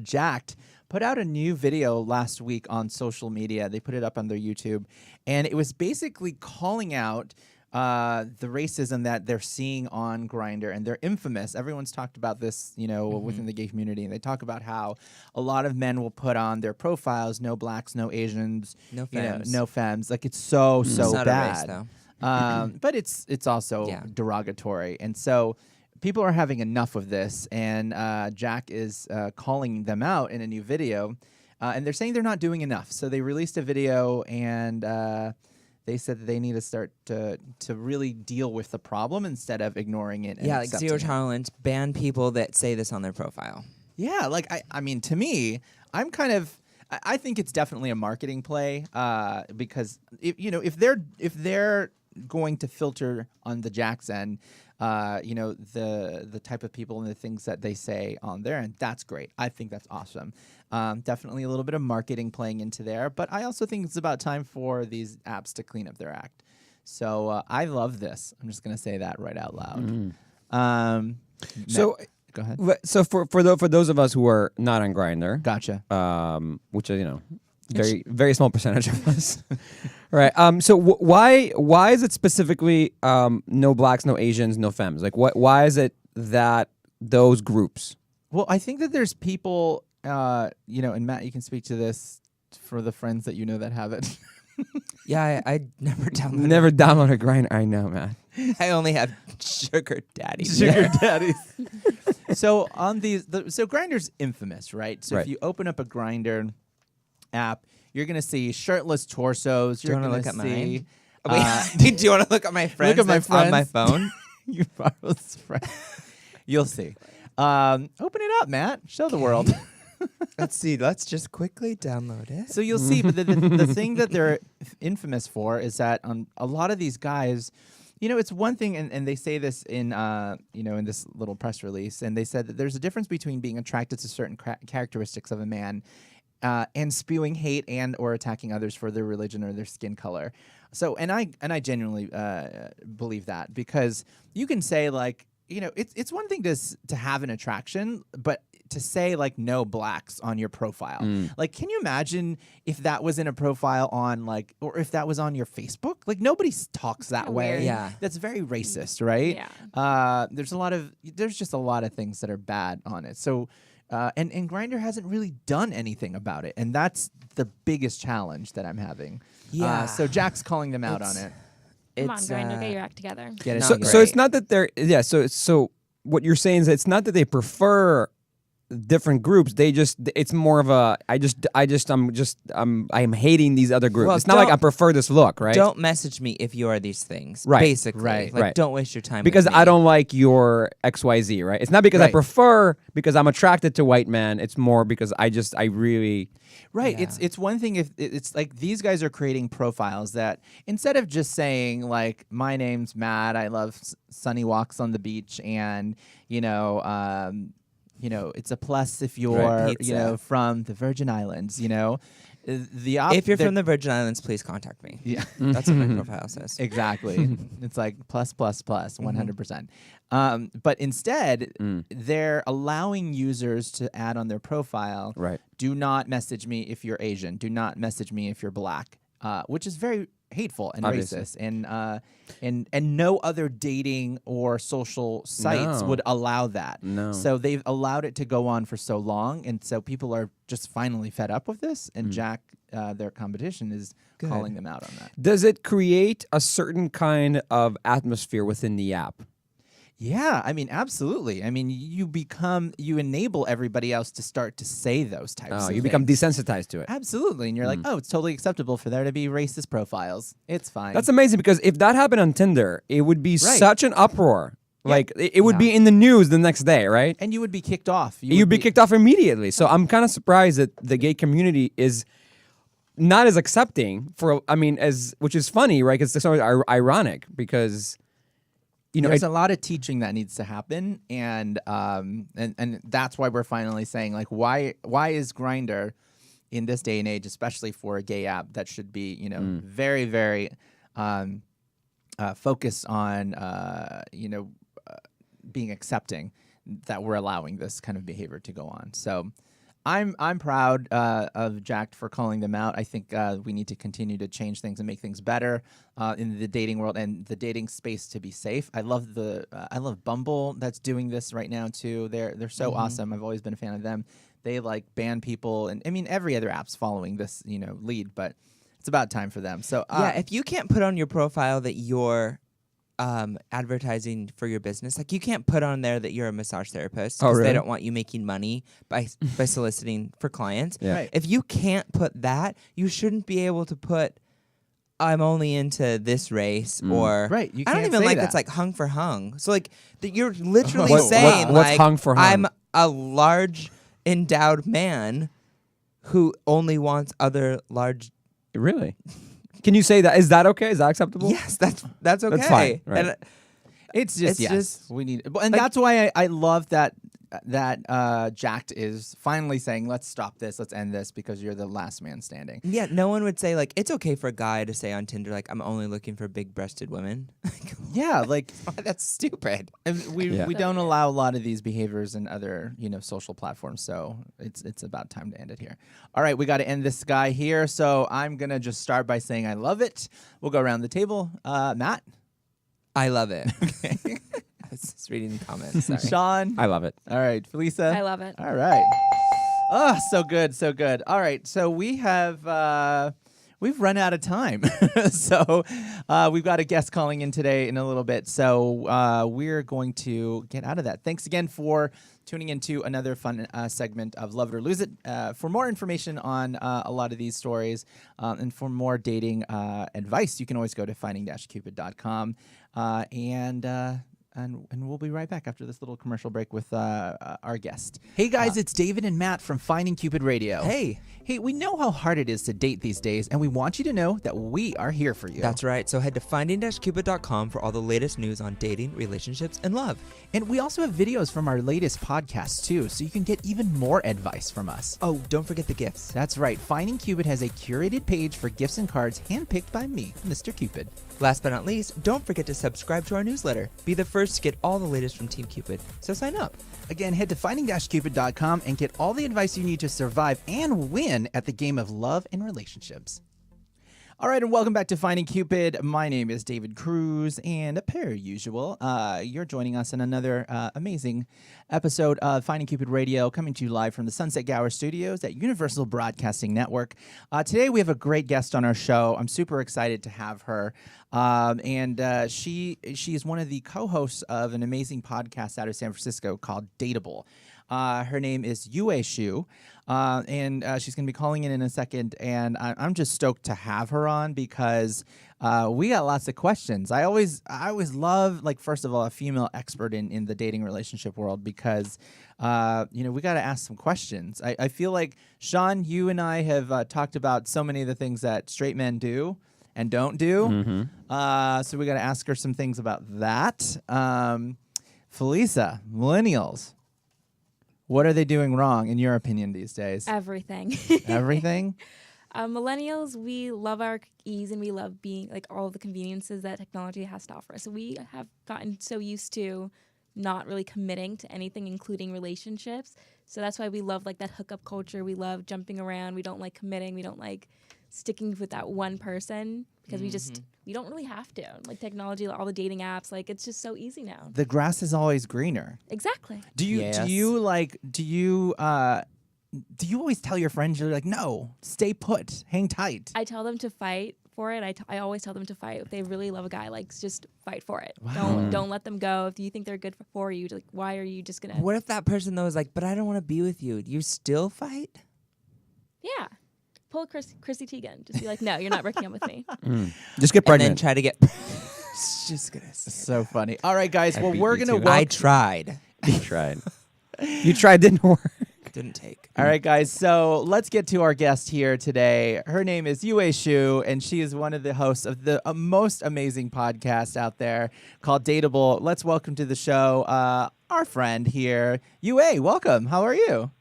Speaker 3: Jacked, put out a new video last week on social media. They put it up on their YouTube, and it was basically calling out the racism that they're seeing on Grindr, and they're infamous. Everyone's talked about this, within the gay community, and they talk about how a lot of men will put on their profiles, no blacks, no Asians,
Speaker 4: No femmes.
Speaker 3: no femmes. Like it's so
Speaker 4: It's not a
Speaker 3: bad.
Speaker 4: race, though.
Speaker 3: But it's also
Speaker 4: Yeah.
Speaker 3: derogatory, and so people are having enough of this. And Jack is calling them out in a new video, and they're saying they're not doing enough. So they released a video, and they said that they need to start to really deal with the problem instead of ignoring it. And
Speaker 4: Yeah, like
Speaker 3: accepting
Speaker 4: zero
Speaker 3: it.
Speaker 4: tolerance. Ban people that say this on their profile.
Speaker 3: Yeah, like I mean, to me, I'm kind of. I think it's definitely a marketing play because if they're going to filter on the Jack's end, the type of people and the things that they say on there, and that's great. I think that's awesome. Definitely a little bit of marketing playing into there, but I also think it's about time for these apps to clean up their act. So I love this. I'm just gonna say that right out loud.
Speaker 2: So
Speaker 3: go ahead.
Speaker 2: So for those of us who are not on Grindr,
Speaker 3: Gotcha.
Speaker 2: which is very very small percentage of us, right? So why is it specifically no blacks, no Asians, no femmes? Like why is it that those groups?
Speaker 3: Well, I think that there's people and Matt, you can speak to this for the friends that you know that have it.
Speaker 4: Yeah, I never downloaded.
Speaker 2: Never download a grinder. I know, man.
Speaker 4: I only have sugar daddies.
Speaker 3: Sugar daddies. So on these, so Grindr's infamous, right? So if
Speaker 2: Right.
Speaker 3: you open up a Grindr app, you're gonna see shirtless torsos.
Speaker 4: Do you
Speaker 3: You're
Speaker 4: want to
Speaker 3: gonna
Speaker 4: look at
Speaker 3: see.
Speaker 4: mine? Wait, do you want to look at my friends?
Speaker 3: at my
Speaker 4: that's on my
Speaker 3: friends.
Speaker 4: phone.
Speaker 3: You borrow's friend. You'll see. Open it up, Matt. Show the world.
Speaker 4: Let's see. Let's just quickly download it.
Speaker 3: So you'll see, but the thing that they're infamous for is that a lot of these guys, it's one thing, and they say this in in this little press release, and they said that there's a difference between being attracted to certain characteristics of a man and spewing hate and or attacking others for their religion or their skin color. So, and I genuinely believe that, because you can say like, it's one thing to have an attraction, but to say like no blacks on your profile. Like, can you imagine if that was in a profile on or if that was on your Facebook? Like, nobody talks that way.
Speaker 5: Weird.
Speaker 4: Yeah.
Speaker 3: That's very racist, right?
Speaker 5: Yeah.
Speaker 3: There's just a lot of things that are bad on it. So, and Grindr hasn't really done anything about it. And that's the biggest challenge that I'm having.
Speaker 4: Yeah.
Speaker 3: So Jack's calling them out on it.
Speaker 5: Come on, Grindr, get your act together.
Speaker 3: Get it
Speaker 4: Not
Speaker 2: So,
Speaker 3: together.
Speaker 2: so it's not that they're So what you're saying is it's not that they prefer different groups. It's more of a I'm hating these other groups.
Speaker 4: Well,
Speaker 2: it's not like I
Speaker 4: don't-
Speaker 2: prefer this look, right?
Speaker 4: Don't message me if you are these things.
Speaker 2: Right.
Speaker 4: Basically.
Speaker 3: Right.
Speaker 4: Like,
Speaker 2: Right.
Speaker 4: don't waste your time
Speaker 2: because
Speaker 4: with me.
Speaker 2: I don't like your XYZ, right? It's not because I
Speaker 3: Right.
Speaker 2: prefer, because I'm attracted to white men. It's more because I really
Speaker 3: Right.
Speaker 4: Yeah.
Speaker 3: It's one thing if it's like these guys are creating profiles that instead of just saying like, my name's Matt, I love sunny walks on the beach, and it's a plus if you're
Speaker 4: Right. Pizza.
Speaker 3: from the Virgin Islands.
Speaker 4: If you're from the Virgin Islands, please contact me.
Speaker 3: yeah.
Speaker 4: That's what my profile says.
Speaker 3: Exactly. It's like plus, 100%. But instead, they're allowing users to add on their profile,
Speaker 2: Right.
Speaker 3: do not message me if you're Asian. Do not message me if you're black, which is very hateful and
Speaker 2: Obviously.
Speaker 3: racist. And no other dating or social sites
Speaker 2: No.
Speaker 3: would allow that.
Speaker 2: No.
Speaker 3: So they've allowed it to go on for so long. And so people are just finally fed up with this. And Jack, their competition, is calling them out on that.
Speaker 2: Does it create a certain kind of atmosphere within the app?
Speaker 3: Yeah, I mean, absolutely. I mean, you enable everybody else to start to say those types
Speaker 2: Oh,
Speaker 3: of
Speaker 2: you become
Speaker 3: things.
Speaker 2: desensitized to it.
Speaker 3: Absolutely. And you're like, oh, it's totally acceptable for there to be racist profiles. It's fine.
Speaker 2: That's amazing, because if that happened on Tinder, it would be
Speaker 3: Right.
Speaker 2: such an uproar.
Speaker 3: Yeah.
Speaker 2: Like it would be in the news the next day, right?
Speaker 3: And you would be kicked off.
Speaker 2: You'd be kicked off immediately. So I'm kind of surprised that the gay community is not as accepting which is funny, right? Because it's sort of ironic, because
Speaker 3: There's a lot of teaching that needs to happen, and that's why we're finally saying, like, why is Grindr in this day and age, especially for a gay app that should be very, very focused on being accepting, that we're allowing this kind of behavior to go on. So I'm proud of Jack for calling them out. I think we need to continue to change things and make things better in the dating world and the dating space to be safe. I love Bumble that's doing this right now too. They're so awesome. I've always been a fan of them. They like ban people, and I mean every other app's following this lead, but it's about time for them. So
Speaker 4: Yeah, if you can't put on your profile that you're advertising for your business, like you can't put on there that you're a massage therapist because
Speaker 2: really?
Speaker 4: they don't want you making money by soliciting for clients.
Speaker 2: Yeah.
Speaker 3: Right.
Speaker 4: If you can't put that, you shouldn't be able to put I'm only into this race or
Speaker 3: Right, you
Speaker 4: I don't
Speaker 3: can't
Speaker 4: even
Speaker 3: say
Speaker 4: like
Speaker 3: that.
Speaker 4: that's like hung for hung. So like you're literally
Speaker 2: What's
Speaker 4: saying like
Speaker 2: hung for hung?
Speaker 4: I'm a large endowed man who only wants other large.
Speaker 2: Really? Can you say that? Is that okay? Is that acceptable?
Speaker 4: Yes, that's okay.
Speaker 2: That's fine, right.
Speaker 4: And
Speaker 3: It's just
Speaker 4: It's
Speaker 3: yes,
Speaker 4: just-
Speaker 3: we need, and
Speaker 4: like-
Speaker 3: that's why I love that Jacked is finally saying, let's stop this, let's end this, because you're the last man standing.
Speaker 4: yeah, no one would say like it's okay for a guy to say on Tinder like I'm only looking for big-breasted women.
Speaker 3: Yeah, like
Speaker 4: That's stupid.
Speaker 3: and we
Speaker 2: Yeah.
Speaker 3: don't allow a lot of these behaviors in other social platforms, so it's about time to end it here. All right, we got to end this guy here, so I'm gonna just start by saying I love it. We'll go around the table. Matt,
Speaker 4: I love it. I was just reading the comments. Sorry.
Speaker 3: Shawn,
Speaker 2: I love it.
Speaker 3: all right, Felisa,
Speaker 5: I love it.
Speaker 3: All right. Oh, so good, so good. All right, so we have we've run out of time, so we've got a guest calling in today in a little bit. So we're going to get out of that. Thanks again for tuning into another fun segment of Love It or Lose It. For more information on a lot of these stories and for more dating advice, you can always go to finding-cupid.com and we'll be right back after this little commercial break with our guest. Hey guys, it's David and Matt from Finding Cupid Radio.
Speaker 4: Hey,
Speaker 3: we know how hard it is to date these days, and we want you to know that we are here for you.
Speaker 4: that's right. So head to finding-cupid.com for all the latest news on dating, relationships, and love.
Speaker 3: And we also have videos from our latest podcasts too, so you can get even more advice from us.
Speaker 4: Oh, don't forget the gifts.
Speaker 3: That's right. Finding Cupid has a curated page for gifts and cards handpicked by me, Mr. Cupid.
Speaker 4: Last but not least, don't forget to subscribe to our newsletter. Be the first to get all the latest from Team Cupid. So sign up.
Speaker 3: Again, head to finding-cupid.com and get all the advice you need to survive and win at the game of love and relationships. All right, and welcome back to Finding Cupid. My name is David Cruz, and per usual, you're joining us in another amazing episode of Finding Cupid Radio, coming to you live from the Sunset Gower Studios at Universal Broadcasting Network. Today, we have a great guest on our show. I'm super excited to have her, and she is one of the co-hosts of an amazing podcast out of San Francisco called Dateable. Her name is Yue Xu, and she's going to be calling in a second, and I'm just stoked to have her on because we got lots of questions. I always love, like, first of all, a female expert in the dating relationship world because, we got to ask some questions. I feel like, Shawn, you and I have talked about so many of the things that straight men do and don't do, so we got to ask her some things about that. Felisa, millennials. What are they doing wrong, in your opinion, these days?
Speaker 5: Everything.
Speaker 3: Everything?
Speaker 5: Millennials, we love our ease and we love being like all the conveniences that technology has to offer. So we have gotten so used to not really committing to anything, including relationships. So that's why we love like that hookup culture. We love jumping around. We don't like committing. We don't like sticking with that one person because we don't really have to. Like technology, all the dating apps, like it's just so easy now.
Speaker 3: The grass is always greener.
Speaker 5: Exactly.
Speaker 3: Do you always tell your friends, you're like, no, stay put, hang tight?
Speaker 5: I tell them to fight for it. I always tell them to fight. If they really love a guy, like just fight for it.
Speaker 3: Wow.
Speaker 5: Don't let them go. If you think they're good for you, like why are you just gonna?
Speaker 4: What if that person, though, is like, but I don't want to be with you? Do you still fight?
Speaker 5: Yeah. Pull Chrissy Teigen. Just be like, no, you're not breaking up with me.
Speaker 2: Just get
Speaker 4: And
Speaker 2: pregnant.
Speaker 4: then try to get... Just gonna say
Speaker 3: So funny. All right, guys. Well,
Speaker 2: beat
Speaker 3: we're
Speaker 2: you
Speaker 3: going
Speaker 2: to
Speaker 3: to
Speaker 2: it.
Speaker 4: I tried.
Speaker 2: You tried. You tried, didn't work.
Speaker 4: Didn't take.
Speaker 3: All right, guys. So let's get to our guest here today. Her name is Yue Xu, and she is one of the hosts of the most amazing podcast out there called Dateable. Let's welcome to the show our friend here, Yue. Welcome. How are you?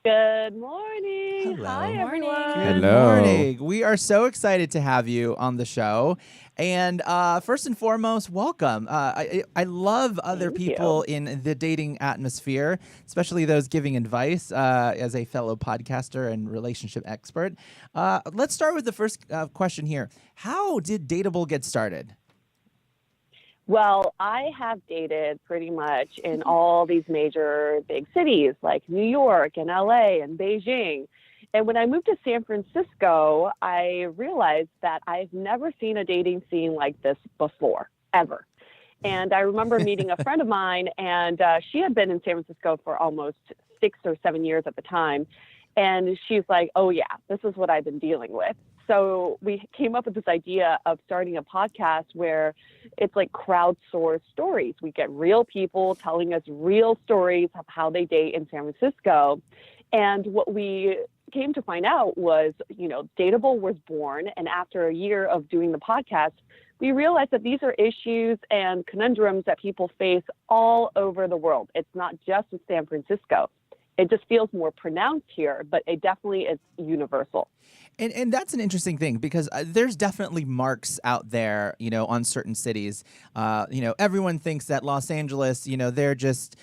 Speaker 7: Good morning.
Speaker 4: Hello.
Speaker 7: Hi,
Speaker 5: Morning.
Speaker 7: everyone.
Speaker 3: Good
Speaker 2: Hello.
Speaker 3: morning. We are so excited to have you on the show. And first and foremost, welcome. I love other
Speaker 7: Thank
Speaker 3: people in the dating atmosphere, especially those giving advice as a fellow podcaster and relationship expert. Let's start with the first question here. How did Dateable get started?
Speaker 7: Well, I have dated pretty much in all these major big cities like New York and LA and Beijing. And when I moved to San Francisco, I realized that I've never seen a dating scene like this before, ever. And I remember meeting a friend of mine, and she had been in San Francisco for almost 6 or 7 years at the time. And she's like, oh, yeah, this is what I've been dealing with. So we came up with this idea of starting a podcast where it's like crowdsourced stories. We get real people telling us real stories of how they date in San Francisco. And what we came to find out was, Dateable was born. And after a year of doing the podcast, we realized that these are issues and conundrums that people face all over the world. It's not just in San Francisco. It just feels more pronounced here, but it definitely is universal.
Speaker 3: And that's an interesting thing because there's definitely marks out there, on certain cities. Everyone thinks that Los Angeles, they're just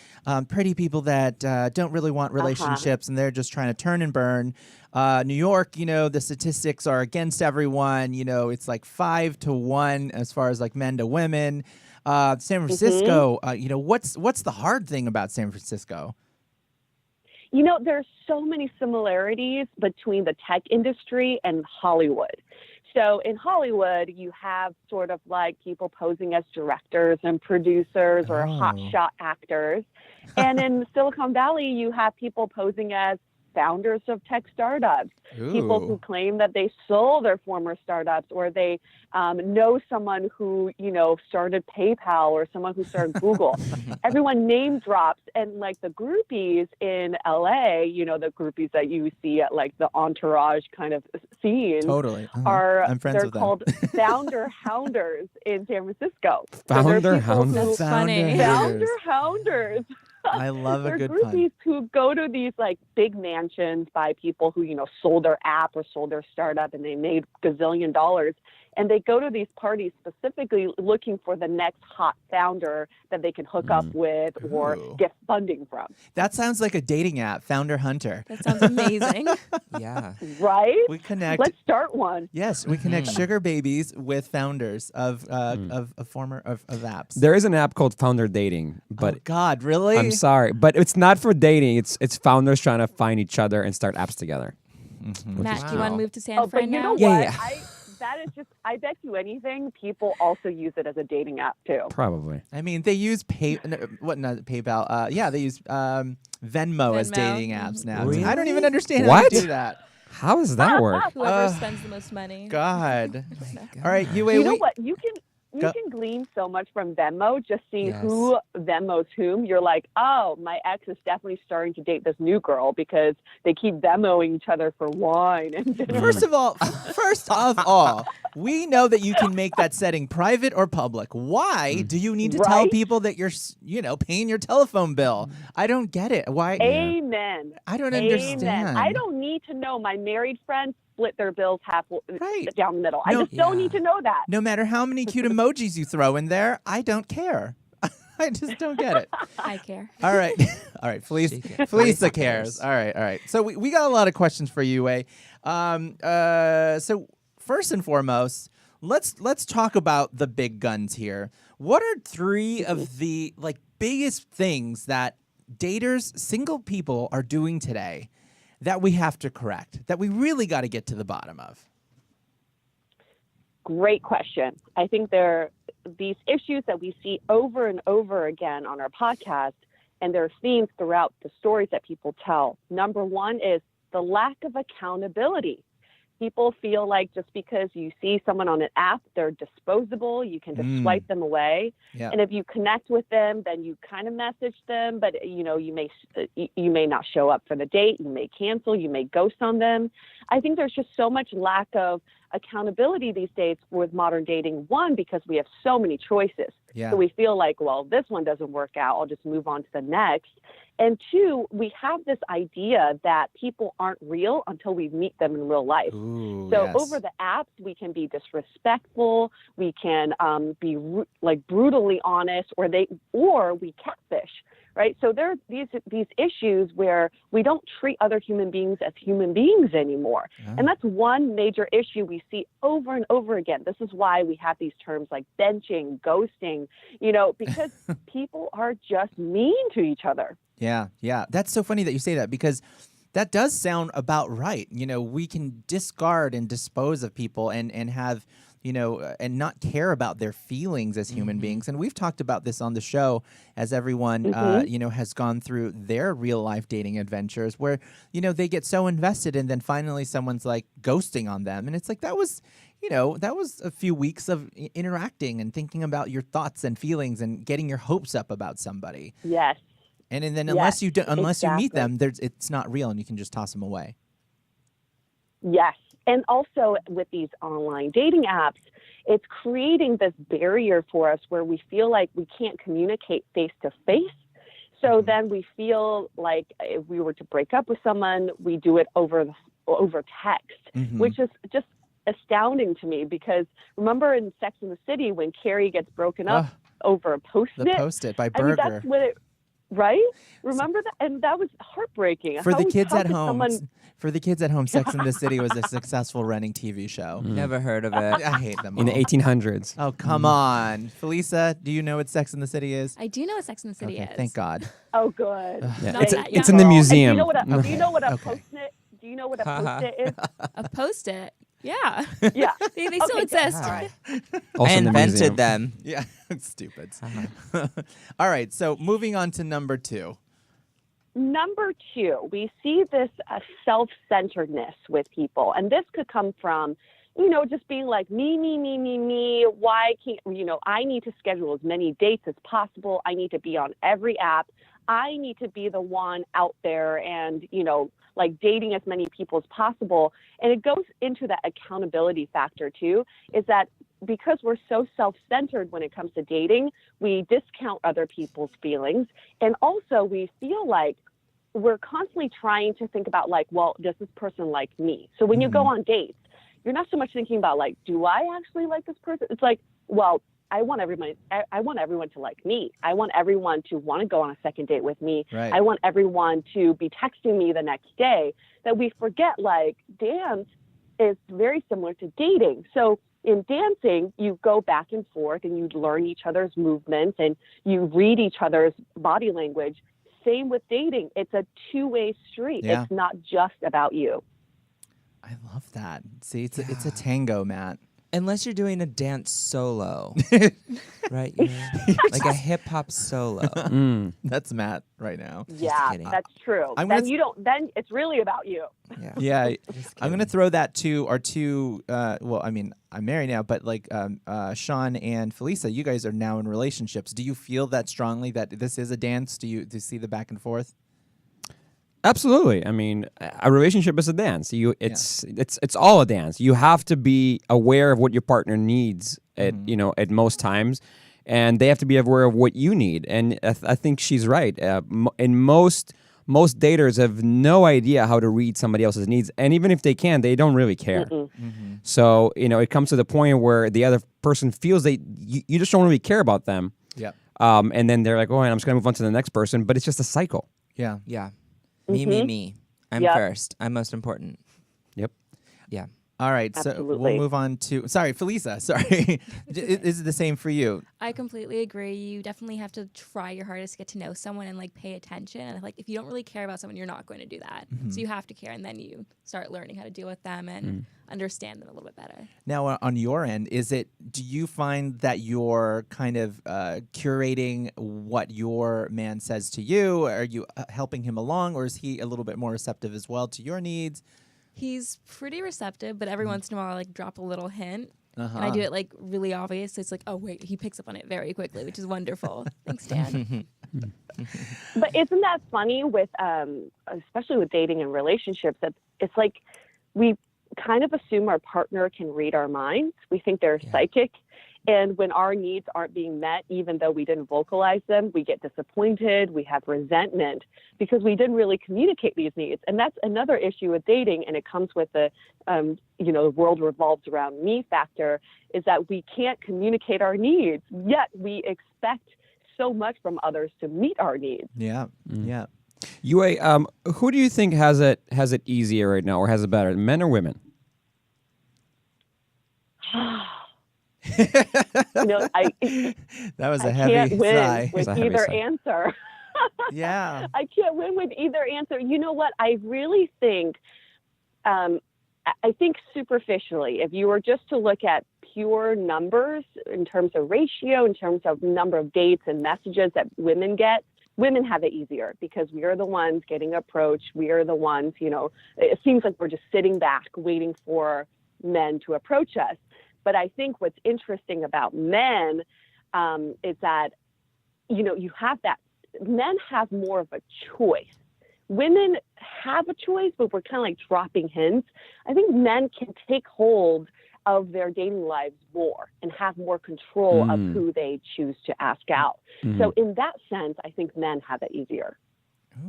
Speaker 3: pretty people that don't really want relationships and they're just trying to turn and burn. New York, the statistics are against everyone. It's like 5 to 1 as far as like men to women. San Francisco, what's the hard thing about San Francisco?
Speaker 7: There's so many similarities between the tech industry and Hollywood. So in Hollywood, you have sort of like people posing as directors and producers or hotshot actors. And in Silicon Valley, you have people posing as founders of tech startups, people who claim that they sold their former startups, or they know someone who, started PayPal, or someone who started Google. Everyone name drops. And like the groupies in LA, the groupies that you see at like the Entourage kind of scene,
Speaker 3: Totally.
Speaker 7: I'm
Speaker 3: friends
Speaker 7: they're
Speaker 3: with them.
Speaker 7: called founder hounders in San Francisco.
Speaker 2: Founder hounders.
Speaker 5: That's funny.
Speaker 7: Founder hounders.
Speaker 3: I love a
Speaker 7: They're
Speaker 3: good
Speaker 7: groupies
Speaker 3: pun.
Speaker 7: who go to these like big mansions by people who, sold their app or sold their startup and they made gazillion dollars. And they go to these parties specifically looking for the next hot founder that they can hook up with or get funding from.
Speaker 3: That sounds like a dating app, Founder Hunter.
Speaker 5: That sounds amazing.
Speaker 4: Yeah.
Speaker 7: Right?
Speaker 3: We connect.
Speaker 7: Let's start one.
Speaker 3: Yes, we connect sugar babies with founders of former apps.
Speaker 2: There is an app called Founder Dating, but
Speaker 3: oh God, really?
Speaker 2: I'm sorry, but it's not for dating. It's founders trying to find each other and start apps together.
Speaker 5: Matt, do you want to move to San
Speaker 7: But
Speaker 5: Fran
Speaker 7: you
Speaker 5: now?
Speaker 7: know what?
Speaker 3: Yeah.
Speaker 7: That is just, I bet you anything, people also use it as a dating app too.
Speaker 2: Probably.
Speaker 3: I mean, they use not PayPal. They use Venmo as dating apps now.
Speaker 2: Really?
Speaker 3: I don't even understand
Speaker 2: What?
Speaker 3: how you do that.
Speaker 2: How does that work?
Speaker 5: Whoever spends the most money.
Speaker 3: God. All right, Yue,
Speaker 7: You know what? You can glean so much from Venmo, just seeing
Speaker 4: Yes.
Speaker 7: who Venmos whom. You're like, oh, my ex is definitely starting to date this new girl because they keep Venmoing each other for wine and dinner.
Speaker 3: First of all, we know that you can make that setting private or public. Why do you need to tell
Speaker 7: Right?
Speaker 3: people that you're, paying your telephone bill? I don't get it. Why?
Speaker 7: Amen.
Speaker 3: I don't
Speaker 7: Amen.
Speaker 3: understand.
Speaker 7: I don't need to know my married friends split their bills half
Speaker 3: Right.
Speaker 7: down the middle. I
Speaker 3: No.
Speaker 7: just don't need to know that.
Speaker 3: No matter how many cute emojis you throw in there, I don't care. I just don't get it.
Speaker 5: I care.
Speaker 3: All right. All right. Felisa cares. All right. So we got a lot of questions for you, Wei. So first and foremost, let's talk about the big guns here. What are three of the biggest things that daters, single people are doing today that we have to correct, that we really got to get to the bottom of?
Speaker 7: Great question. I think there are these issues that we see over and over again on our podcast, and there are themes throughout the stories that people tell. Number one is the lack of accountability. People feel like just because you see someone on an app, they're disposable. You can just swipe them away.
Speaker 3: Yeah.
Speaker 7: And if you connect with them, then you kind of message them, but you may not show up for the date. You may cancel. You may ghost on them. I think there's just so much lack of accountability these days with modern dating. One, because we have so many choices.
Speaker 3: Yeah.
Speaker 7: So we feel like, well, this one doesn't work out, I'll just move on to the next. And two, we have this idea that people aren't real until we meet them in real life.
Speaker 3: Ooh,
Speaker 7: So
Speaker 3: yes.
Speaker 7: over the apps, we can be disrespectful, we can be brutally honest, or we catfish, right? So there are these issues where we don't treat other human beings as human beings anymore. And that's one major issue we see over and over again. This is why we have these terms like benching, ghosting, because people are just mean to each other.
Speaker 3: Yeah. That's so funny that you say that, because that does sound about right. We can discard and dispose of people and have, and not care about their feelings as human beings. And we've talked about this on the show as everyone, has gone through their real life dating adventures where, they get so invested and then finally someone's like ghosting on them. And it's like, that was a few weeks of interacting and thinking about your thoughts and feelings and getting your hopes up about somebody.
Speaker 7: Yes.
Speaker 3: And then unless you meet
Speaker 7: exactly.
Speaker 3: them, it's not real, and you can just toss them away.
Speaker 7: Yes. And also with these online dating apps, it's creating this barrier for us where we feel like we can't communicate face to face. So then we feel like if we were to break up with someone, we do it over text, which is just astounding to me, because remember in Sex and the City when Carrie gets broken up over a Post-it?
Speaker 3: The Post-it by
Speaker 7: I mean,
Speaker 3: Berger.
Speaker 7: that's what right? Remember that? And that was heartbreaking.
Speaker 3: For the kids
Speaker 7: how
Speaker 3: at
Speaker 7: could
Speaker 3: home,
Speaker 7: someone-
Speaker 3: for the kids at home, Sex and the City was a successful running TV show.
Speaker 4: Never heard of it.
Speaker 3: I hate them
Speaker 2: In the
Speaker 3: all.
Speaker 2: 1800s.
Speaker 3: Oh, come on. Felisa, do you know what Sex and the City is?
Speaker 5: I do know what Sex and the City
Speaker 3: Okay,
Speaker 5: is.
Speaker 3: thank God.
Speaker 7: Oh, good.
Speaker 2: Yeah.
Speaker 5: Not
Speaker 2: It's,
Speaker 5: that
Speaker 2: it's
Speaker 5: young.
Speaker 2: in the
Speaker 7: And
Speaker 2: museum.
Speaker 7: do you know what a
Speaker 3: Okay.
Speaker 7: post-it? Do you know what a post-it is?
Speaker 5: A Post-it. Yeah.
Speaker 7: Yeah.
Speaker 5: they still
Speaker 7: Okay,
Speaker 5: exist.
Speaker 2: Also
Speaker 4: I
Speaker 2: in the museum.
Speaker 4: invented them.
Speaker 3: Yeah, stupid. All right, so moving on to number 2.
Speaker 7: Number 2, we see this self-centeredness with people. And this could come from, just being like me. Why can't, I need to schedule as many dates as possible. I need to be on every app. I need to be the one out there and, like dating as many people as possible. And it goes into that accountability factor too, is that because we're so self-centered when it comes to dating, we discount other people's feelings. And also we feel like we're constantly trying to think about like, well, does this person like me? So when you go on dates, you're not so much thinking about like, do I actually like this person? It's like, well, I want everyone to like me. I want everyone to want to go on a second date with me.
Speaker 3: Right.
Speaker 7: I want everyone to be texting me the next day. That we forget like dance is very similar to dating. So in dancing, you go back and forth and you learn each other's movements and you read each other's body language. Same with dating. It's a two-way street.
Speaker 3: Yeah.
Speaker 7: It's not just about you.
Speaker 3: I love that. See, it's a tango, Matt.
Speaker 4: Unless you're doing a dance solo, right? Like a hip hop solo.
Speaker 3: That's Matt right now.
Speaker 7: Yeah,
Speaker 4: kidding.
Speaker 7: that's true.
Speaker 3: I'm
Speaker 7: Then
Speaker 3: gonna-
Speaker 7: then it's really about you.
Speaker 4: Yeah.
Speaker 3: Yeah,
Speaker 4: Just
Speaker 3: I'm going to
Speaker 4: kidding.
Speaker 3: throw that to our two, well, I mean, I'm married now, but like Shawn and Felisa, you guys are now in relationships. Do you feel that strongly that this is a dance? Do you see the back and forth?
Speaker 2: Absolutely. I mean, a relationship is a dance. It's all a dance. You have to be aware of what your partner needs at at most times, and they have to be aware of what you need. And I think she's right. And most daters have no idea how to read somebody else's needs, and even if they can, they don't really care. So it comes to the point where the other person feels you just don't really care about them.
Speaker 3: Yeah.
Speaker 2: And then they're like, oh, and I'm just gonna move on to the next person. But it's just a cycle.
Speaker 3: Yeah.
Speaker 4: Yeah. Me. I'm
Speaker 7: Yep.
Speaker 4: first. I'm most important.
Speaker 2: Yep.
Speaker 4: Yeah.
Speaker 3: All right, so we'll
Speaker 7: Absolutely.
Speaker 3: move on to, sorry, Felisa, sorry. Is it the same for you?
Speaker 5: I completely agree. You definitely have to try your hardest to get to know someone and like pay attention. And like if you don't really care about someone, you're not going to do that. So you have to care, and then you start learning how to deal with them and understand them a little bit better.
Speaker 3: Now, on your end, do you find that you're kind of curating what your man says to you? Are you helping him along, or is he a little bit more receptive as well to your needs?
Speaker 5: He's pretty receptive, but every once in a while I like drop a little hint.
Speaker 3: Uh-huh.
Speaker 5: And I do it like really obvious. So it's like, oh wait, he picks up on it very quickly, which is wonderful. Thanks, Dan.
Speaker 7: But isn't that funny with, especially with dating and relationships, that it's like we kind of assume our partner can read our minds. We think they're psychic. And when our needs aren't being met, even though we didn't vocalize them, we get disappointed, we have resentment because we didn't really communicate these needs. And that's another issue with dating. And it comes with the, the world revolves around me factor, is that we can't communicate our needs, yet we expect so much from others to meet our needs.
Speaker 3: Yeah, yeah.
Speaker 2: Yue, who do you think has it easier right now, or has it better, men or women?
Speaker 3: That was a
Speaker 7: I
Speaker 3: heavy
Speaker 7: can't win
Speaker 3: sigh.
Speaker 7: with
Speaker 2: It's a heavy
Speaker 7: either
Speaker 2: sigh.
Speaker 7: answer.
Speaker 3: Yeah.
Speaker 7: I can't win with either answer. You know what? I really think, I think superficially, if you were just to look at pure numbers in terms of ratio, in terms of number of dates and messages that women get, women have it easier because we are the ones getting approached. We are the ones, it seems like we're just sitting back waiting for men to approach us. But I think what's interesting about men is that, you have that. Men have more of a choice. Women have a choice, but we're kind of like dropping hints. I think men can take hold of their dating lives more and have more control of who they choose to ask out. So in that sense, I think men have it easier.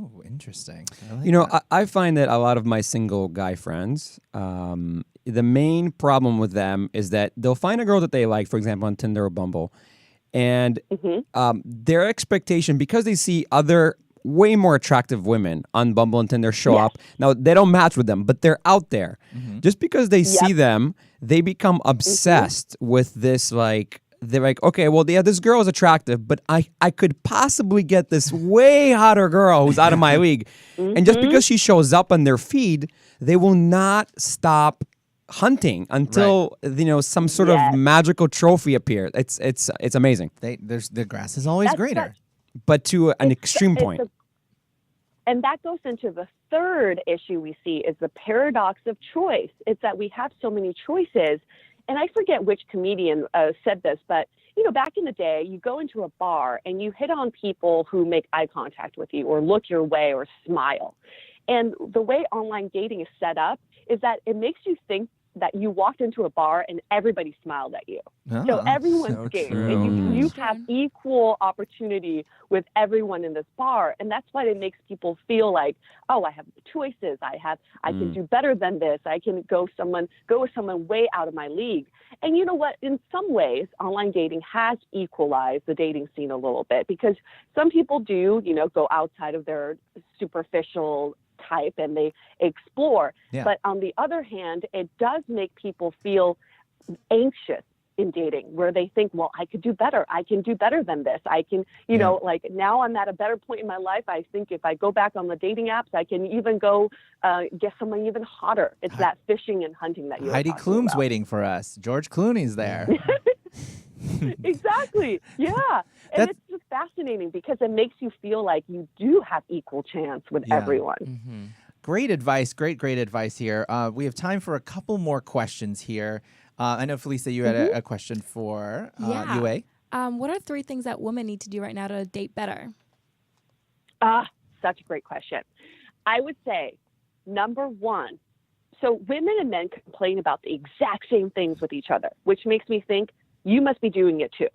Speaker 3: Oh, interesting. I like that.
Speaker 2: I find that a lot of my single guy friends, the main problem with them is that they'll find a girl that they like, for example, on Tinder or Bumble, And their expectation, because they see other way more attractive women on Bumble and Tinder show up. Now, they don't match with them, but they're out there. Just because they see them, they become obsessed with this, like, they're like, okay, well, yeah, this girl is attractive, but I could possibly get this way hotter girl who's out of my league. And just because she shows up on their feed, they will not stop hunting until some sort of magical trophy appears. It's amazing.
Speaker 3: The grass is always greener,
Speaker 2: but to an extreme point.
Speaker 7: And that goes into the third issue we see is the paradox of choice. It's that we have so many choices. And I forget which comedian said this, but back in the day, you go into a bar and you hit on people who make eye contact with you or look your way or smile. And the way online dating is set up is that it makes you think that you walked into a bar and everybody smiled at you. So everyone's game. And you have equal opportunity with everyone in this bar. And that's why it makes people feel like, oh, I have choices. I can do better than this. I can go with someone way out of my league. And you know what? In some ways, online dating has equalized the dating scene a little bit because some people do, go outside of their superficial type and they explore. But on the other hand, it does make people feel anxious in dating where they think, well, I could do better. I can do better than this. I can, like now I'm at a better point in my life. I think if I go back on the dating apps, I can even go get someone even hotter. It's that fishing and hunting that you
Speaker 3: Heidi Klum's waiting for us. George Clooney's there.
Speaker 7: Exactly. Yeah. And it's just fascinating because it makes you feel like you do have equal chance with everyone.
Speaker 3: Great advice. Great advice here. We have time for a couple more questions here. I know, Felicia, you had a question for Yue.
Speaker 5: What are 3 things that women need to do right now to date better?
Speaker 7: Such a great question. I would say, number 1, so women and men complain about the exact same things with each other, which makes me think you must be doing it too.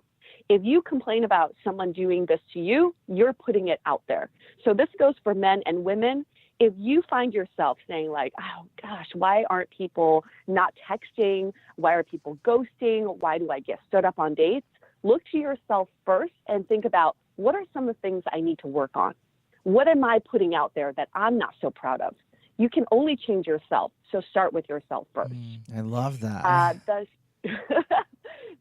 Speaker 7: If you complain about someone doing this to you, you're putting it out there. So this goes for men and women. If you find yourself saying like, oh gosh, why aren't people not texting? Why are people ghosting? Why do I get stood up on dates? Look to yourself first and think about what are some of the things I need to work on? What am I putting out there that I'm not so proud of? You can only change yourself. So start with yourself first.
Speaker 3: I love that.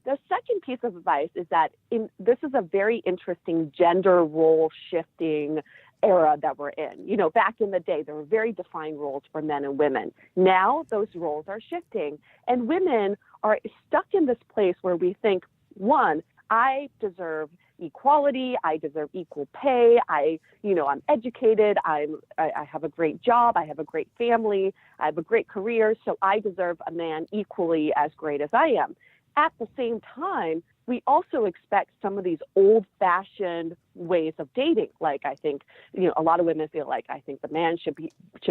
Speaker 7: The second piece of advice is that this is a very interesting gender role shifting era that we're in. Back in the day, there were very defined roles for men and women. Now those roles are shifting and women are stuck in this place where we think, 1, I deserve equality. I deserve equal pay. I'm educated. I have a great job. I have a great family. I have a great career. So I deserve a man equally as great as I am. At the same time, we also expect some of these old-fashioned ways of dating. Like I think, a lot of women feel like I think the man should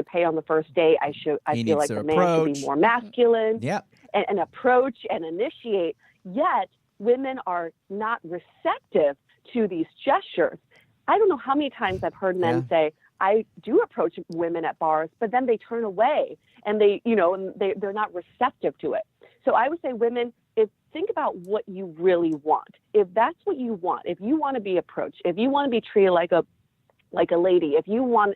Speaker 7: pay on the first date. I feel like the man should be more masculine and approach and initiate. Yet women are not receptive to these gestures. I don't know how many times I've heard men say, I do approach women at bars, but then they turn away and they're not receptive to it. So I would say women, think about what you really want. If that's what you want, if you want to be approached, if you want to be treated like a lady, if you want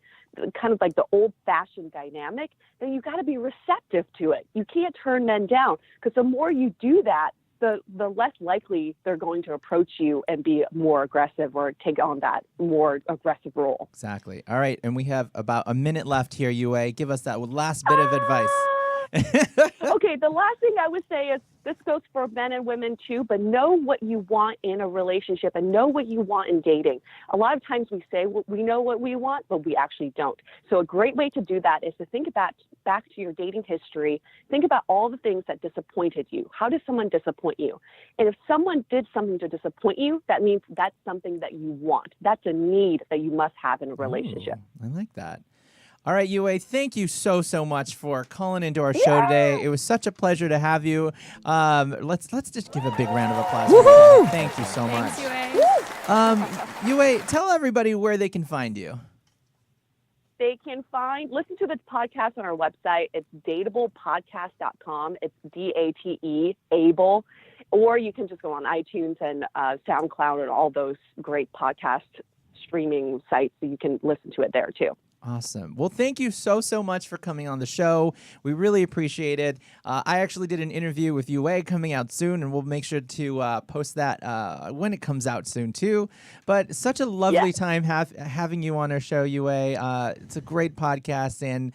Speaker 7: kind of like the old-fashioned dynamic, then you got to be receptive to it. You can't turn men down because the more you do that, the less likely they're going to approach you and be more aggressive or take on that more aggressive role.
Speaker 3: Exactly. All right, and we have about a minute left here, Yue. Give us that last bit of advice.
Speaker 7: Okay, the last thing I would say is this goes for men and women too, but know what you want in a relationship and know what you want in dating. A lot of times we say we know what we want, but we actually don't. So a great way to do that is to think about back to your dating history. Think about all the things that disappointed you. How did someone disappoint you? And if someone did something to disappoint you, that means that's something that you want. That's a need that you must have in a relationship.
Speaker 3: Ooh, I like that. All right, Yue, thank you so much for calling into our show today. It was such a pleasure to have you. Let's just give a big round of applause.
Speaker 2: Woohoo!
Speaker 3: Thank you so much.
Speaker 5: Thanks, Yue.
Speaker 3: Yue, tell everybody where they can find you.
Speaker 7: They can listen to this podcast on our website. It's dateablepodcast.com. It's DATE, able. or you can just go on iTunes and SoundCloud and all those great podcast streaming sites, so you can listen to it there too.
Speaker 3: Awesome. Well, thank you so much for coming on the show. We really appreciate it. I actually did an interview with Yue coming out soon, and we'll make sure to post that when it comes out soon, too. But such a lovely time having you on our show, Yue. It's a great podcast, and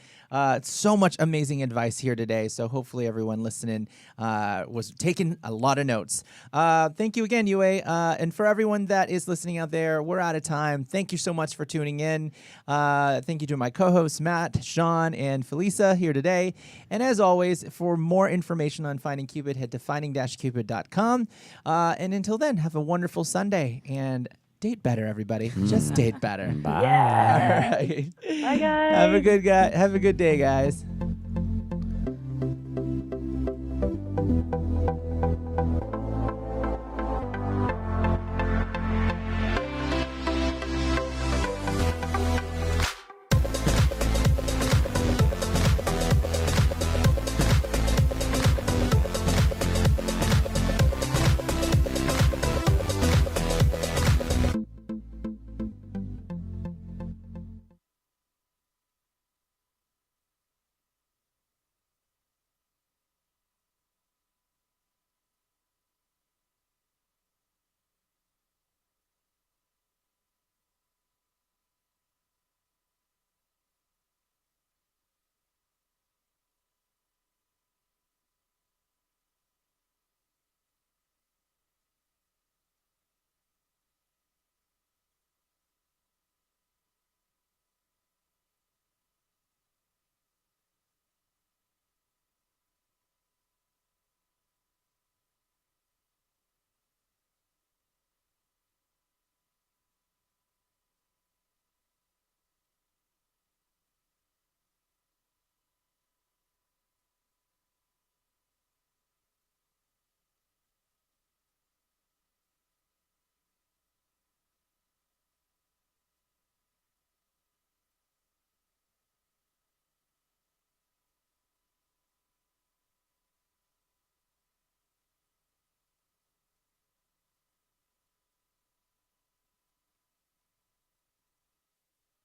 Speaker 3: so much amazing advice here today. So hopefully everyone listening was taking a lot of notes. Thank you again, Yue. And for everyone that is listening out there, we're out of time. Thank you so much for tuning in. Thank you to my co-hosts, Matt, Shawn, and Felisa here today. And as always, for more information on Finding Cupid, head to finding-cupid.com. And until then, have a wonderful Sunday and date better, everybody. Just date better.
Speaker 2: Bye.
Speaker 7: Yeah.
Speaker 3: All right.
Speaker 7: Bye, guys.
Speaker 3: Have a good day, guys.